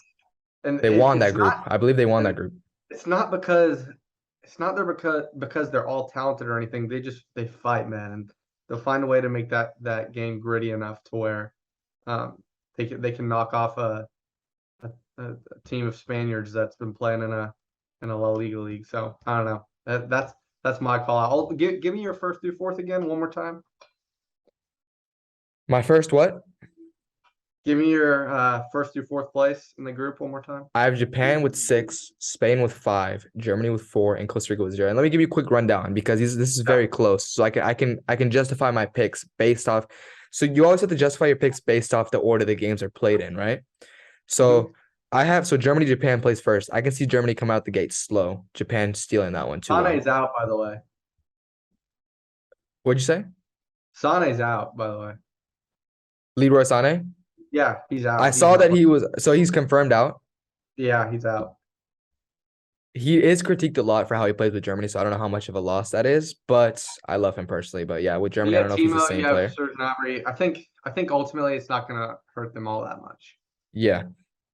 [SPEAKER 2] and
[SPEAKER 1] They
[SPEAKER 2] it,
[SPEAKER 1] won that
[SPEAKER 2] it's
[SPEAKER 1] group.
[SPEAKER 2] not
[SPEAKER 1] I believe they won that
[SPEAKER 2] and
[SPEAKER 1] group.
[SPEAKER 2] it's not because it's not there because they're all talented or anything. They fight, man, and they'll find a way to make that game gritty enough to where um they can knock off a team of Spaniards that's been playing in a La Liga league. So I don't know. That's my call out. Give me your first through fourth again one more time.
[SPEAKER 1] My first what?
[SPEAKER 2] Give me your first through fourth place in the group one more time.
[SPEAKER 1] I have Japan with 6, Spain with 5, Germany with 4, and Costa Rica with 0. And let me give you a quick rundown because this is very close. So I can justify my picks based off. So you always have to justify your picks based off the order the games are played in, right? So Germany, Japan plays first. I can see Germany come out the gate slow. Japan stealing that one 2-1.
[SPEAKER 2] Sane's out, by the way.
[SPEAKER 1] What'd you say?
[SPEAKER 2] Sane's out, by the way.
[SPEAKER 1] Leroy Sané?
[SPEAKER 2] Yeah, he's out.
[SPEAKER 1] I
[SPEAKER 2] He's
[SPEAKER 1] saw
[SPEAKER 2] not
[SPEAKER 1] that
[SPEAKER 2] playing.
[SPEAKER 1] he's confirmed out.
[SPEAKER 2] Yeah, he's out.
[SPEAKER 1] He is critiqued a lot for how he plays with Germany, so I don't know how much of a loss that is, but I love him personally. But yeah, with Germany,
[SPEAKER 2] You
[SPEAKER 1] I
[SPEAKER 2] got
[SPEAKER 1] don't know if he's the
[SPEAKER 2] Timo, you
[SPEAKER 1] same
[SPEAKER 2] have
[SPEAKER 1] player.
[SPEAKER 2] Serge Gnabry. I think ultimately it's not gonna hurt them all that much.
[SPEAKER 1] Yeah.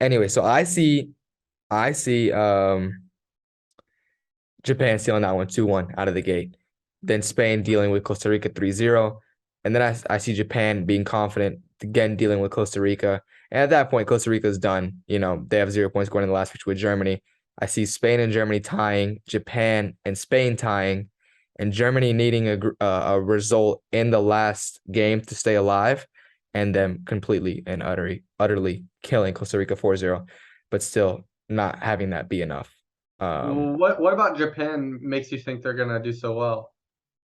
[SPEAKER 1] Anyway, so I see Japan stealing that one 2-1 out of the gate. Then Spain dealing with Costa Rica 3-0. And then I see Japan being confident, again dealing with Costa Rica. And at that point, Costa Rica is done. You know, they have 0 points going in the last match with Germany. I see Spain and Germany tying, Japan and Spain tying, and Germany needing a result in the last game to stay alive, and them completely and utterly killing Costa Rica 4-0, but still not having that be enough.
[SPEAKER 2] What about Japan makes you think they're gonna do so well?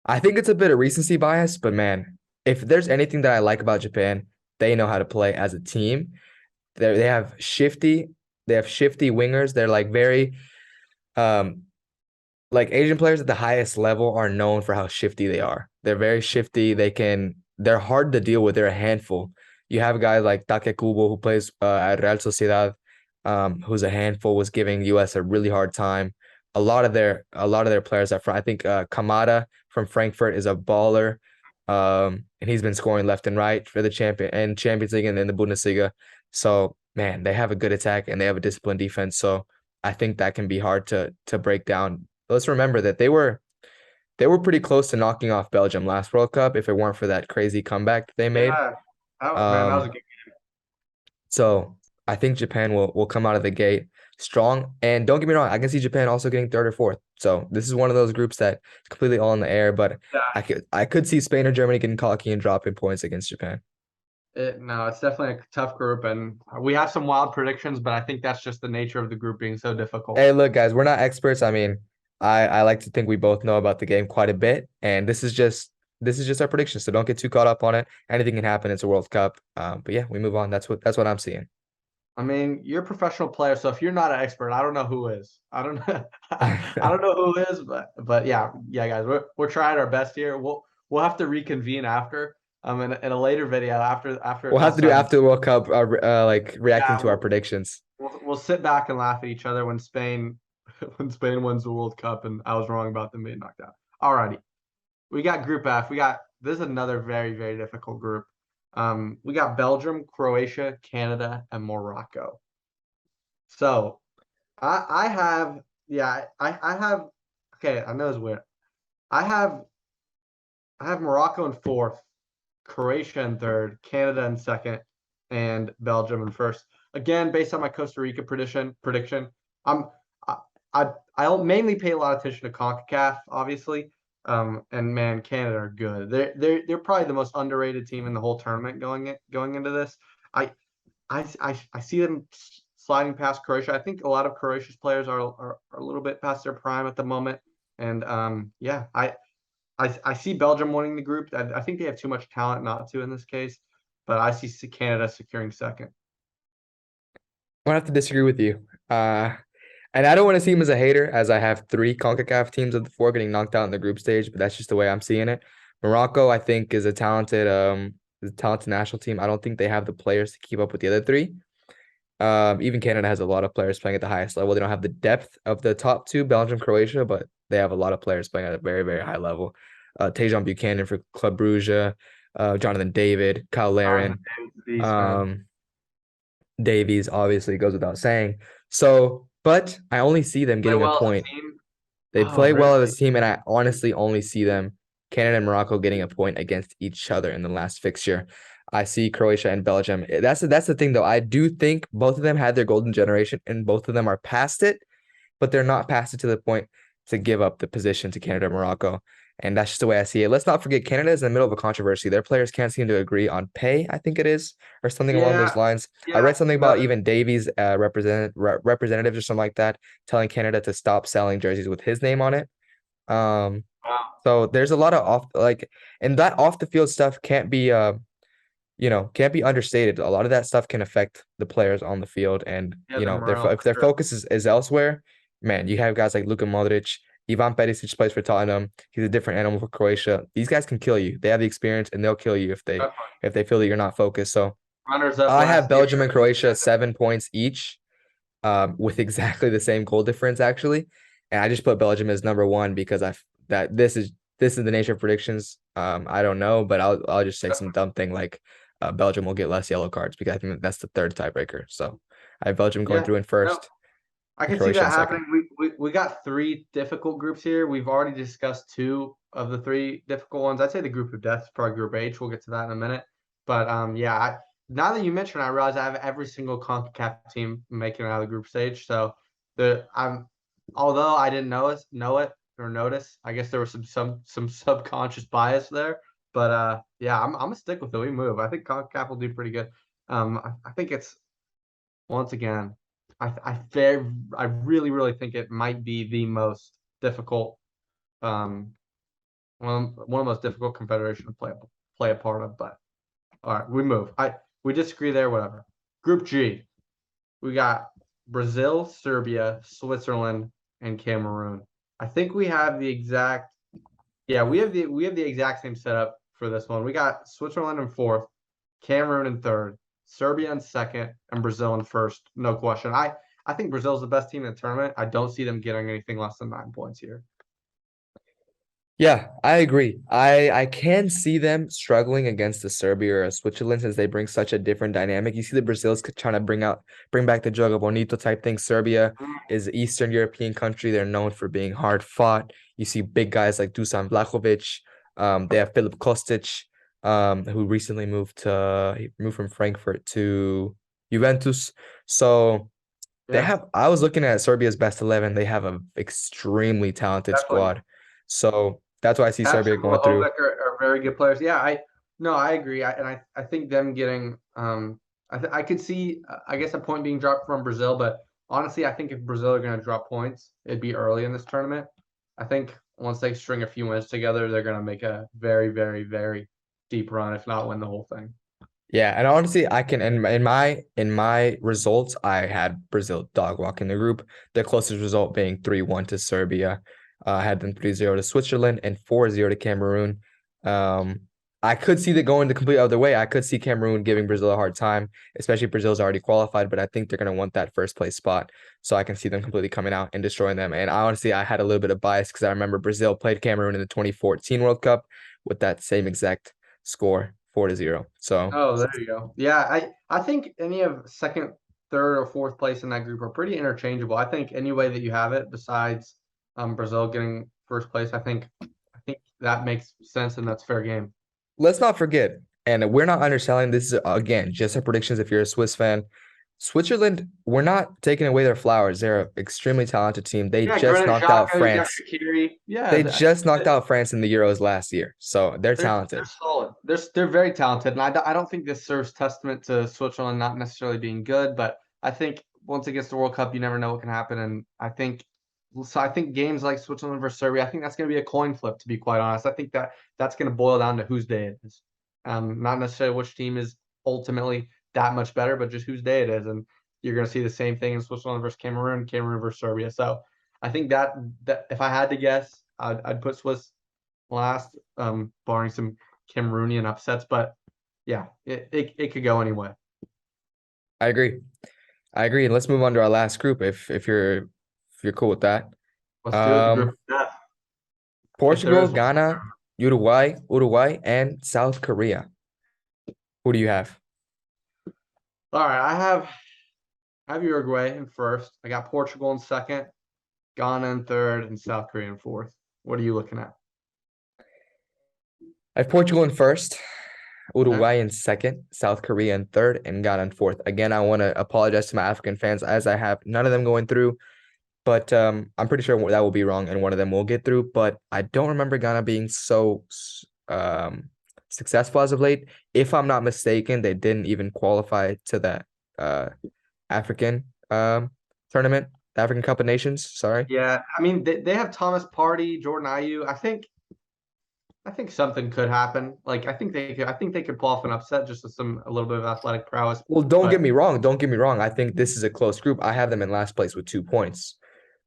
[SPEAKER 1] I think it's a bit of recency bias, but man, if there's anything that I like about Japan, they know how to play as a team. They have shifty wingers. They're like very um like Asian players at the highest level are known for how shifty they are. They're very shifty. They're hard to deal with. They're a handful. You have a guy like Take Kubo who plays at Real Sociedad, who's a handful, was giving US a really hard time. A lot of their players up front. I think Kamada from Frankfurt is a baller. And he's been scoring left and right for the Champions League and in the Bundesliga. So man, they have a good attack and they have a disciplined defense. So I think that can be hard to break down. Let's remember that they were pretty close to knocking off Belgium last World Cup if it weren't for that crazy comeback that they made.
[SPEAKER 2] Yeah, man, that was a
[SPEAKER 1] Um,
[SPEAKER 2] good.
[SPEAKER 1] so I think Japan will come out of the gate strong. And don't get me wrong, I can see Japan also getting third or fourth. So this is one of those groups that is completely all in the air. But
[SPEAKER 2] Yeah,
[SPEAKER 1] I could see Spain or Germany getting cocky and dropping points against Japan.
[SPEAKER 2] no, it's definitely a tough group, and we have some wild predictions, but I think that's just the nature of the group being so difficult.
[SPEAKER 1] Hey, look, guys, we're not experts. I mean, I like to think we both know about the game quite a bit, and this is just our prediction. So don't get too caught up on it. Anything can happen. It's a World Cup. But yeah, we move on. That's what I'm seeing.
[SPEAKER 2] I mean, you're a professional player, so if you're not an expert, I don't know who is. I don't know. I don't know who is, but yeah, guys, we're trying our best here. We'll have to reconvene after in a later video after
[SPEAKER 1] We'll have
[SPEAKER 2] this
[SPEAKER 1] to do
[SPEAKER 2] time.
[SPEAKER 1] after the World Cup, like reacting
[SPEAKER 2] Yeah,
[SPEAKER 1] to our predictions.
[SPEAKER 2] we'll sit back and laugh at each other when Spain when Spain wins the World Cup and I was wrong about them being knocked out. Alrighty, we got Group F. This is another very very difficult group. We got Belgium, Croatia, Canada, and Morocco. So I have I have okay, I know it's weird. I have Morocco in fourth, Croatia in third, Canada in second, and Belgium in first. Again, based on my Costa Rica prediction, I'm I I'll mainly pay a lot of attention to CONCACAF, obviously. And man, Canada are good. They're probably the most underrated team in the whole tournament going into this. I I see them sliding past Croatia. I think a lot of Croatia's players are a little bit past their prime at the moment. And yeah, I see Belgium winning the group. I think they have too much talent not to in this case, but I see Canada securing second.
[SPEAKER 1] I'm gonna have to disagree with you. And I don't want to seem as a hater as I have 3 CONCACAF teams of the 4 getting knocked out in the group stage, but that's just the way I'm seeing it. Morocco, I think, is a talented national team. I don't think they have the players to keep up with the other 3. Even Canada has a lot of players playing at the highest level. They don't have the depth of the top two, Belgium, Croatia, but they have a lot of players playing at a very, very high level. Tejan Buchanan for Club Brugge, Jonathan David, Kyle Larin, um, Davies obviously goes without saying. So, but I only see them
[SPEAKER 2] Play
[SPEAKER 1] getting a
[SPEAKER 2] well as a
[SPEAKER 1] point.
[SPEAKER 2] team.
[SPEAKER 1] They
[SPEAKER 2] Oh,
[SPEAKER 1] play well
[SPEAKER 2] really?
[SPEAKER 1] as a team, and I honestly only see them, Canada and Morocco, getting a point against each other in the last fixture. I see Croatia and Belgium. That's the thing, though. I do think both of them had their golden generation, and both of them are past it, but they're not past it to the point to give up the position to Canada and Morocco. And that's just the way I see it. Let's not forget Canada is in the middle of a controversy. Their players can't seem to agree on pay, I think it is, or something along those
[SPEAKER 2] Yeah,
[SPEAKER 1] lines. I
[SPEAKER 2] yeah.
[SPEAKER 1] read something about even Davies representatives or something like that telling Canada to stop selling jerseys with his name on it. Um,
[SPEAKER 2] Wow.
[SPEAKER 1] so there's a lot of and that off the field stuff can't be understated. A lot of that stuff can affect the players on the field, and
[SPEAKER 2] Yeah, the morale
[SPEAKER 1] if
[SPEAKER 2] for
[SPEAKER 1] their
[SPEAKER 2] sure.
[SPEAKER 1] focus is elsewhere, man, you have guys like Luka Modric, Ivan Perisic plays for Tottenham. He's a different animal for Croatia. These guys can kill you. They have the experience, and they'll kill you
[SPEAKER 2] Definitely.
[SPEAKER 1] if they feel that you're not focused. So
[SPEAKER 2] Runners up
[SPEAKER 1] I have
[SPEAKER 2] last year.
[SPEAKER 1] Belgium and Croatia 7 points each, with exactly the same goal difference actually, and I just put Belgium as number one because that this is the nature of predictions. I don't know, but I'll just say some dumb thing like Belgium will get less yellow cards because I think that's the third tiebreaker. So I have Belgium going
[SPEAKER 2] Yeah,
[SPEAKER 1] through in
[SPEAKER 2] no,
[SPEAKER 1] first
[SPEAKER 2] I
[SPEAKER 1] and
[SPEAKER 2] can see
[SPEAKER 1] Croatia
[SPEAKER 2] that
[SPEAKER 1] in second.
[SPEAKER 2] happening. We got three difficult groups here. We've already discussed two of the three difficult ones. I'd say the group of death is probably Group H. We'll get to that in a minute. But yeah, now that you mentioned, I realize I have every single CONCACAF team making it out of the group stage. So although I didn't know it or notice, I guess there was some subconscious bias there. But yeah, I'm gonna stick with it. We move. I think CONCACAF will do pretty good. I think it's once again, I really, really think it might be the most difficult, um, one of the most difficult confederation to play a part of. But all right, we move. We disagree there, whatever. Group G, we got Brazil, Serbia, Switzerland, and Cameroon. I think we have the exact, yeah, we have the exact same setup for this one. We got Switzerland in fourth, Cameroon in third, Serbia in second, and Brazil in first. No question. I think Brazil's the best team in the tournament. I don't see them getting anything less than 9 points here.
[SPEAKER 1] Yeah, I agree. I can see them struggling against the Serbia or a Switzerland since they bring such a different dynamic. You see the Brazils trying to bring back the Jogo Bonito type thing. Serbia is an Eastern European country. They're known for being hard fought. You see big guys like Dusan Vlahovic. They have Filip Kostic, who recently he moved from Frankfurt to Juventus. So
[SPEAKER 2] Yeah,
[SPEAKER 1] I was looking at Serbia's best 11. They have an extremely talented
[SPEAKER 2] definitely.
[SPEAKER 1] squad. So that's why I see
[SPEAKER 2] Patch
[SPEAKER 1] Serbia
[SPEAKER 2] and
[SPEAKER 1] going through.
[SPEAKER 2] Vlahovic are very good players. Yeah, no, I agree. I think them getting I could see I guess a point being dropped from Brazil, but honestly, I think if Brazil are going to drop points, it'd be early in this tournament. I think once they string a few wins together, they're going to make a very, very, very deep run, if not win the whole thing.
[SPEAKER 1] Yeah, and honestly, I can in my results, I had Brazil dog walking the group. The closest result being 3-1 to Serbia. I had them 3-0 to Switzerland and 4-0 to Cameroon. Um, I could see that going the complete other way. I could see Cameroon giving Brazil a hard time, especially if Brazil's already qualified, but I think they're gonna want that first place spot. So I can see them completely coming out and destroying them. And I had a little bit of bias because I remember Brazil played Cameroon in the 2014 World Cup with that same exact score, 4-0. So
[SPEAKER 2] Oh, there you go. Yeah, I think any of second, third, or fourth place in that group are pretty interchangeable. I think any way that you have it, besides Brazil getting first place, I think that makes sense and that's fair game.
[SPEAKER 1] let's not forget, and we're not underselling this is again just our predictions if you're a Swiss fan. Switzerland, we're not taking away their flowers. They're an extremely talented team. They
[SPEAKER 2] Yeah,
[SPEAKER 1] just
[SPEAKER 2] Granit
[SPEAKER 1] knocked out
[SPEAKER 2] Xhaka, you got
[SPEAKER 1] France.
[SPEAKER 2] Shaqiri. Yeah,
[SPEAKER 1] They just knocked out France in the Euros last year. So they're
[SPEAKER 2] they're
[SPEAKER 1] talented.
[SPEAKER 2] solid. They're very talented, and I don't think this serves testament to Switzerland not necessarily being good, but I think once it gets to World Cup, you never know what can happen, and I think games like Switzerland versus Serbia, I think that's going to be a coin flip. To be quite honest, I think that's going to boil down to whose day it is, not necessarily which team is ultimately that much better, but just whose day it is, and you're going to see the same thing in Switzerland versus Cameroon, Cameroon versus Serbia. So I think that if I had to guess, I'd put Swiss last, barring some Cameroonian upsets. But yeah, it could go anyway.
[SPEAKER 1] I agree. I agree. And let's move on to our last group if you're cool with that.
[SPEAKER 2] Let's do it. The group
[SPEAKER 1] Um,
[SPEAKER 2] of death, if there
[SPEAKER 1] Portugal,
[SPEAKER 2] is one.
[SPEAKER 1] Ghana, Uruguay, and South Korea. Who do you have?
[SPEAKER 2] All right, I have Uruguay in first. I got Portugal in second, Ghana in third, and South Korea in fourth. What are you looking at?
[SPEAKER 1] I have Portugal in first,
[SPEAKER 2] Okay.
[SPEAKER 1] Uruguay in second, South Korea in third, and Ghana in fourth. Again, I want to apologize to my African fans as I have none of them going through, but I'm pretty sure that will be wrong and one of them will get through. But I don't remember Ghana being so successful as of late. If I'm not mistaken, they didn't even qualify to that uh African tournament, the African Cup of Nations. Sorry.
[SPEAKER 2] Yeah, I mean they have Thomas Partey, Jordan Ayew. I think something could happen. Like I think they could pull off an upset just with a little bit of athletic prowess.
[SPEAKER 1] Well, don't get
[SPEAKER 2] But
[SPEAKER 1] me wrong. Don't get me wrong. I think this is a close group. I have them in last place with 2 points.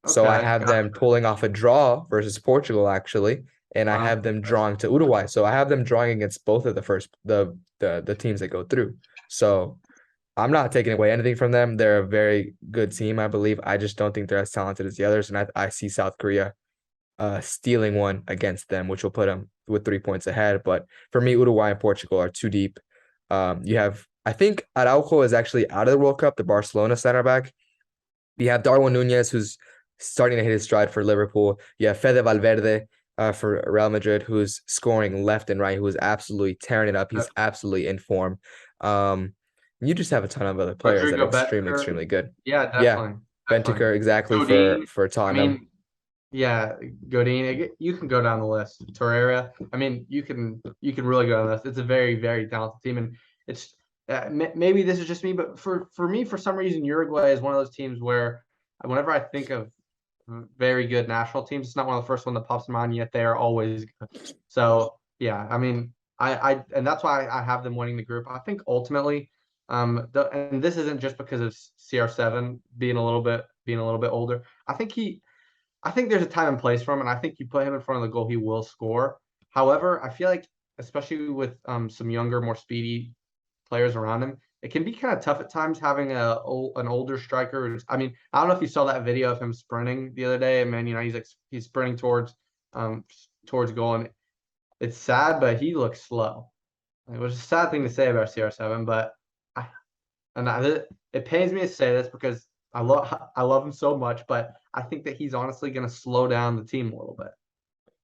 [SPEAKER 1] So I
[SPEAKER 2] okay,
[SPEAKER 1] have them pulling off a draw versus Portugal, actually, and I have them drawing to Uruguay. So I have them drawing against both of the teams that go through. So I'm not taking away anything from them. They're a very good team, I believe. I just don't think they're as talented as the others. And I see South Korea stealing one against them, which will put them with 3 points ahead. But for me, Uruguay and Portugal are too deep. You have, I think Araujo is actually out of the World Cup, the Barcelona center back. You have Darwin Nunez, who's starting to hit his stride for Liverpool. You have Fede Valverde for Real Madrid, who's scoring left and right, who is absolutely tearing it up. He's absolutely in form. You just have a ton of other players that are
[SPEAKER 2] Rodrigo
[SPEAKER 1] extremely,
[SPEAKER 2] Becker.
[SPEAKER 1] extremely good.
[SPEAKER 2] Yeah,
[SPEAKER 1] Yeah,
[SPEAKER 2] definitely. Definitely.
[SPEAKER 1] Bentancur exactly for
[SPEAKER 2] Godin.
[SPEAKER 1] for
[SPEAKER 2] I
[SPEAKER 1] Tottenham.
[SPEAKER 2] mean, yeah, Godin. You can go down the list. Torreira. I mean, you can really go down the list. It's a very, very talented team, and it's maybe this is just me, but for me, for some reason, Uruguay is one of those teams where whenever I think of very good national teams, it's not one of the first one that pops in mind. Yet they are always good. So yeah, I mean, and that's why I have them winning the group. I think ultimately, and this isn't just because of CR7 being a little bit older. I think there's a time and place for him, and I think you put him in front of the goal, he will score. However, I feel like, especially with some younger, more speedy players around him, it can be kind of tough at times having an older striker. I mean, I don't know if you saw that video of him sprinting the other day, and man, he's sprinting um towards goal, and it's sad, but he looks slow. It was a sad thing to say about CR7, but I, it pains me to say this because I love him so much, but I think that he's honestly going to slow down the team a little bit,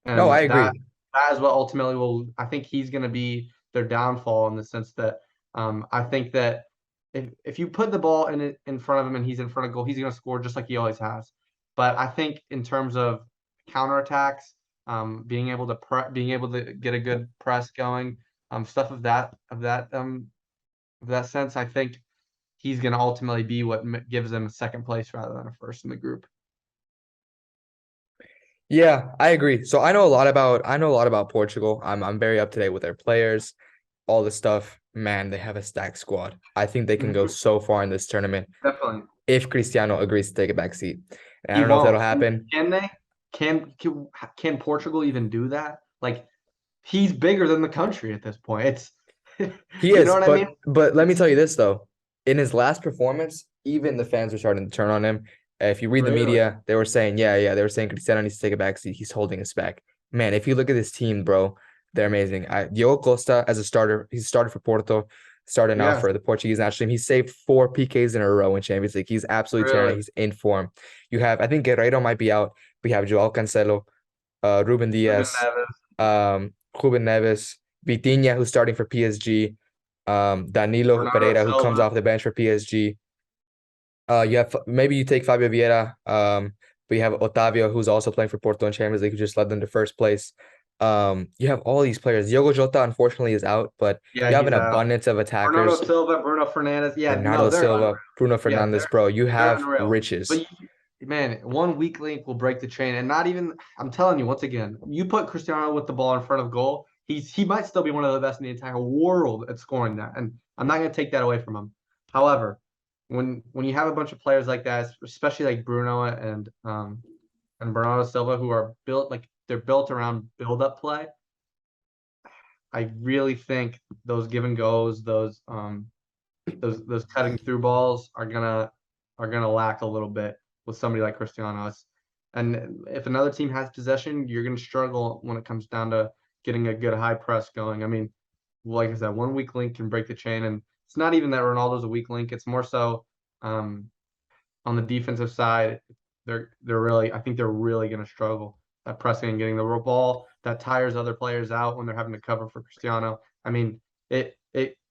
[SPEAKER 1] No, I
[SPEAKER 2] and
[SPEAKER 1] agree.
[SPEAKER 2] that is what ultimately will. I think he's going to be their downfall in the sense that I think that if you put the ball in front of him and he's in front of goal, he's going to score just like he always has. But I think in terms of counterattacks, being able to get a good press going, stuff of that sense, I think he's going to ultimately be what gives them a second place rather than a first in the group.
[SPEAKER 1] Yeah, I agree. So I know a lot about Portugal. I'm very up to date with their players, all this stuff. Man, they have a stacked squad. I think they can go so far in this tournament
[SPEAKER 2] Definitely.
[SPEAKER 1] if Cristiano agrees to take a back seat. And I
[SPEAKER 2] He
[SPEAKER 1] don't know if that'll
[SPEAKER 2] won't.
[SPEAKER 1] happen.
[SPEAKER 2] Can they? Can Portugal even do that? Like he's bigger than the country at this point. It's
[SPEAKER 1] He
[SPEAKER 2] you know
[SPEAKER 1] is,
[SPEAKER 2] what I mean?
[SPEAKER 1] but let me
[SPEAKER 2] It's
[SPEAKER 1] tell you this though. In his last performance, even the fans were starting to turn on him. If you read the
[SPEAKER 2] really
[SPEAKER 1] media, they were saying, yeah, they were saying Cristiano needs to take a back seat. He's holding us back. Man, if you look at this team, bro, they're amazing. Diogo Costa as a starter, he's started for Porto, started now
[SPEAKER 2] yeah,
[SPEAKER 1] for the Portuguese national team. He saved 4 PKs in a row in Champions League. He's absolutely tearing it.
[SPEAKER 2] really.
[SPEAKER 1] He's in form. You have, I think Guerreiro might be out. We have Joao Cancelo, Ruben
[SPEAKER 2] Ruben
[SPEAKER 1] Diaz,
[SPEAKER 2] Neves,
[SPEAKER 1] Ruben Neves, Vitinha, who's starting for PSG, Danilo
[SPEAKER 2] Bernardo
[SPEAKER 1] Pereira, who comes
[SPEAKER 2] Silva.
[SPEAKER 1] off the bench for PSG. You have maybe you take Fabio Vieira, but you have Otavio, who's also playing for Porto in Champions League, who just led them to first place. You have all these players. Diogo Jota, unfortunately, is out, but
[SPEAKER 2] Yeah,
[SPEAKER 1] you have an
[SPEAKER 2] he's out.
[SPEAKER 1] abundance of
[SPEAKER 2] Bernardo
[SPEAKER 1] attackers.
[SPEAKER 2] Silva, Bruno Fernandez. Yeah, no,
[SPEAKER 1] Bernardo
[SPEAKER 2] they're unreal.
[SPEAKER 1] Silva, Bruno
[SPEAKER 2] Yeah,
[SPEAKER 1] Fernandes, bro. You
[SPEAKER 2] they're
[SPEAKER 1] have
[SPEAKER 2] unreal. But
[SPEAKER 1] riches.
[SPEAKER 2] man, one weak link will break the chain, and not even. I'm telling you once again, you put Cristiano with the ball in front of goal, he might still be one of the best in the entire world at scoring that, and I'm not going to take that away from him. However, when you have a bunch of players like that, especially like Bruno and Bernardo Silva, who are built like they're built around build up play, I really think those give and goes, those cutting through balls are gonna are going to lack a little bit with somebody like Cristiano. And if another team has possession, you're going to struggle when it comes down to getting a good high press going. I mean, like I said, one weak link can break the chain, and it's not even that Ronaldo's a weak link. It's more so on the defensive side, I think they're really going to struggle at pressing and getting the ball. That tires other players out when they're having to cover for Cristiano. I mean, it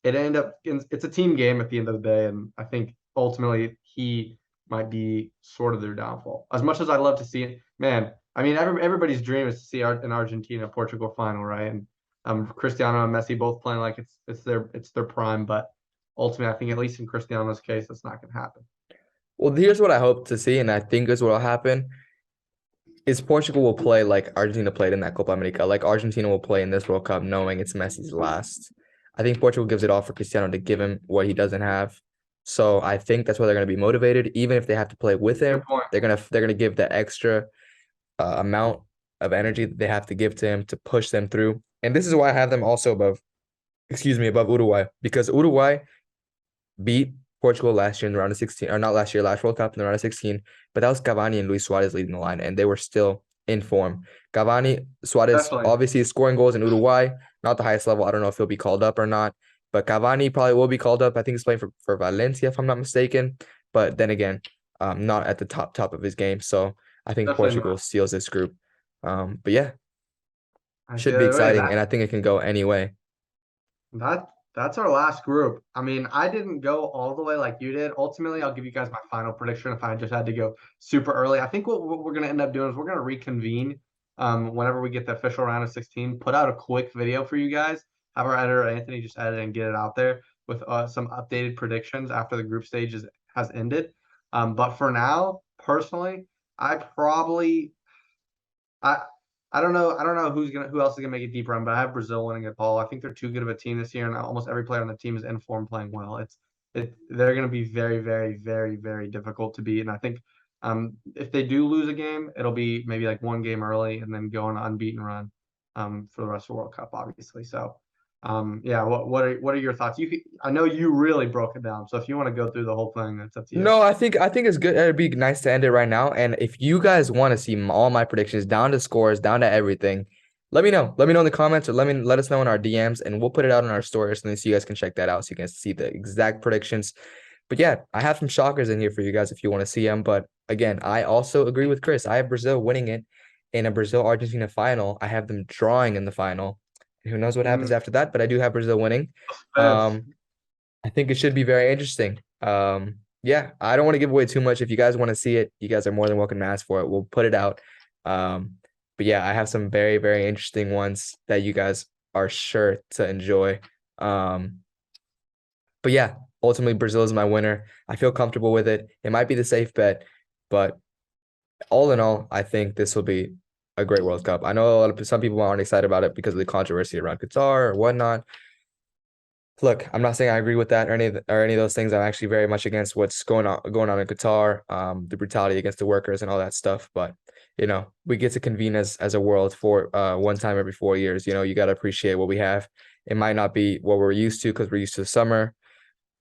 [SPEAKER 2] ended up it's a team game at the end of the day, and I think ultimately he might be sort of their downfall. As much as I love to see it, man. I mean, everybody's dream is to see an Argentina Portugal final, right? And Cristiano and Messi both playing like it's their prime, but ultimately, I think at least in Cristiano's case, that's not going to happen.
[SPEAKER 1] Well, here's what I hope to see, and I think is what will happen, is Portugal will play like Argentina played in that Copa America. Like Argentina will play in this World Cup knowing it's Messi's last. I think Portugal gives it all for Cristiano to give him what he doesn't have. So I think that's why they're going to be motivated. Even if they have to play with him, they're gonna give the extra amount of energy that they have to give to him to push them through. And this is why I have them also above Uruguay, because Uruguay beat Portugal last year in the round of 16, or not last year, last World Cup in the round of 16, but that was Cavani and Luis Suarez leading the line, and they were still in form. Cavani, Suarez
[SPEAKER 2] Definitely.
[SPEAKER 1] obviously is scoring goals in Uruguay, not the highest level. I don't know if he'll be called up or not, but Cavani probably will be called up. I think he's playing for Valencia, if I'm not mistaken. But then again, not at the top of his game. So I think
[SPEAKER 2] Definitely
[SPEAKER 1] Portugal
[SPEAKER 2] not.
[SPEAKER 1] steals this group. But yeah,
[SPEAKER 2] I
[SPEAKER 1] should
[SPEAKER 2] feel
[SPEAKER 1] be
[SPEAKER 2] the way
[SPEAKER 1] exciting, and I think it can go any way.
[SPEAKER 2] that's our last group. I mean, I didn't go all the way like you did. Ultimately, I'll give you guys my final prediction if I just had to go super early. I think what we're gonna end up doing is we're gonna reconvene whenever we get the official round of 16, put out a quick video for you guys, have our editor Anthony just edit and get it out there with some updated predictions after the group stage has ended. But for now, personally, I probably I I don't know who else is gonna make a deep run, but I have Brazil winning it all. I think they're too good of a team this year, and almost every player on the team is in form playing well. They're gonna be very, very, very, very difficult to beat. And I think if they do lose a game, it'll be maybe like one game early and then go on an unbeaten run for the rest of the World Cup, obviously. So yeah, what are your thoughts? I know you really broke it down, so if you want to go through the whole thing, that's up to you.
[SPEAKER 1] No, I think it's good. It'd be nice to end it right now. And if you guys want to see all my predictions down to scores, down to everything, let me know. Let me know in the comments, or let us know in our DMs, and we'll put it out on our stories, so you guys can check that out, so you can see the exact predictions. But yeah, I have some shockers in here for you guys if you want to see them. But again, I also agree with Chris. I have Brazil winning it in a Brazil-Argentina final. I have them drawing in the final. Who knows what happens after that? But I do have Brazil winning.
[SPEAKER 2] Suspense.
[SPEAKER 1] I think it should be very interesting. Yeah, I don't want to give away too much. If you guys want to see it, you guys are more than welcome to ask for it. We'll put it out. But yeah, I have some very, very interesting ones that you guys are sure to enjoy. But yeah, ultimately Brazil is my winner. I feel comfortable with it. It might be the safe bet, but all in all, I think this will be a great World Cup. I know some people aren't excited about it because of the controversy around Qatar or whatnot. Look, I'm not saying I agree with that or any of those things. I'm actually very much against what's going on in Qatar, the brutality against the workers and all that stuff. But we get to convene as a world for one time every 4 years. You got to appreciate what we have. It might not be what we're used to because we're used to the summer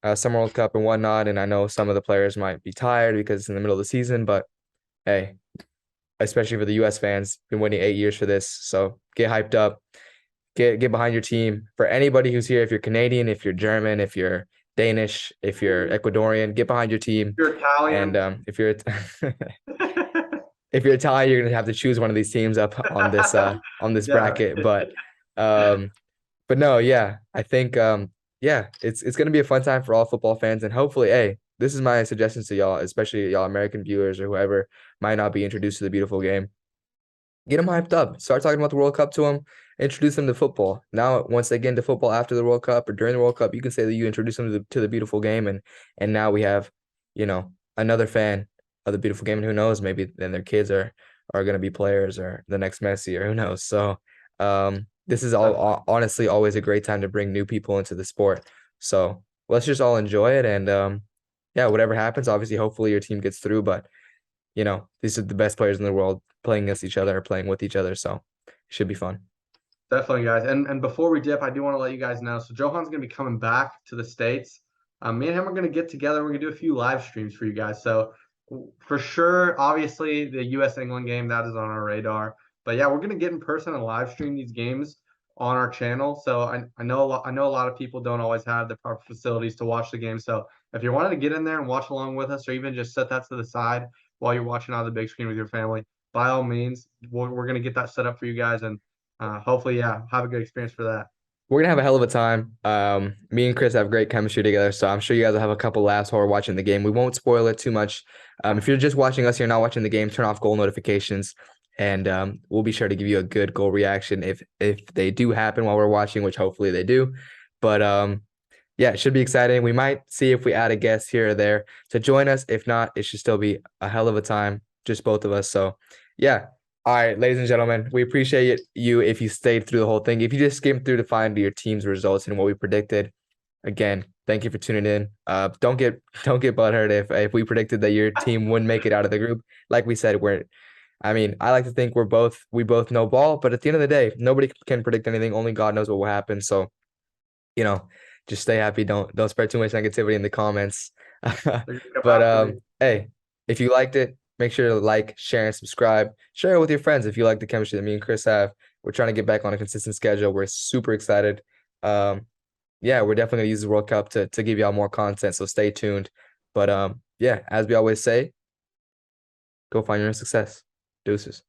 [SPEAKER 1] World Cup and whatnot. And I know some of the players might be tired because it's in the middle of the season. But hey, especially for the U.S. fans, been waiting 8 years for this, so get hyped up. Get behind your team. For anybody who's here, if you're Canadian, if you're German, if you're Danish, if you're Ecuadorian, get behind your team.
[SPEAKER 2] You're Italian.
[SPEAKER 1] And if you're Italian, you're gonna have to choose one of these teams up on this
[SPEAKER 2] Yeah.
[SPEAKER 1] bracket. But no, yeah, I think yeah, it's gonna be a fun time for all football fans, and hopefully, hey, this is my suggestions to y'all, especially y'all American viewers or whoever might not be introduced to the beautiful game. Get them hyped up. Start talking about the World Cup to them. Introduce them to football. Now, once they get into football after the World Cup or during the World Cup, you can say that you introduce them to the beautiful game, and now we have, another fan of the beautiful game. And who knows, maybe then their kids are going to be players or the next Messi or who knows. So, this is all honestly always a great time to bring new people into the sport. So let's just all enjoy it, and yeah, whatever happens, obviously, hopefully your team gets through, but these are the best players in the world playing against each other or playing with each other. So it should be fun.
[SPEAKER 2] Definitely, guys. And before we dip, I do want to let you guys know. So Johan's going to be coming back to the States Me and him are gonna get together. We're gonna do a few live streams for you guys. So for sure, obviously the U.S. England game that is on our radar. But yeah, we're gonna get in person and live stream these games on our channel. So I know I know a lot of people don't always have the proper facilities to watch the game. So if you're wanting to get in there and watch along with us, or even just set that to the side while you're watching on the big screen with your family, by all means, we're gonna get that set up for you guys, and hopefully, yeah, have a good experience for that.
[SPEAKER 1] We're gonna have a hell of a time. Me and Chris have great chemistry together, so I'm sure you guys will have a couple laughs while we're watching the game. We won't spoil it too much. If you're just watching us, you're not watching the game, turn off goal notifications, and we'll be sure to give you a good goal reaction if they do happen while we're watching, which hopefully they do. But yeah, it should be exciting. We might see if we add a guest here or there to join us. If not, it should still be a hell of a time, just both of us. So yeah. All right, ladies and gentlemen, we appreciate you if you stayed through the whole thing. If you just skimmed through to find your team's results and what we predicted, again, thank you for tuning in. Don't get butthurt if we predicted that your team wouldn't make it out of the group. Like we said, I like to think we both know ball, but at the end of the day, nobody can predict anything. Only God knows what will happen. So, just stay happy. Don't spread too much negativity in the comments. But hey, if you liked it, make sure to like, share, and subscribe. Share it with your friends if you like the chemistry that me and Chris have. We're trying to get back on a consistent schedule. We're super excited. Yeah, we're definitely gonna use the World Cup to give y'all more content. So stay tuned. But yeah, as we always say, go find your own success. Deuces.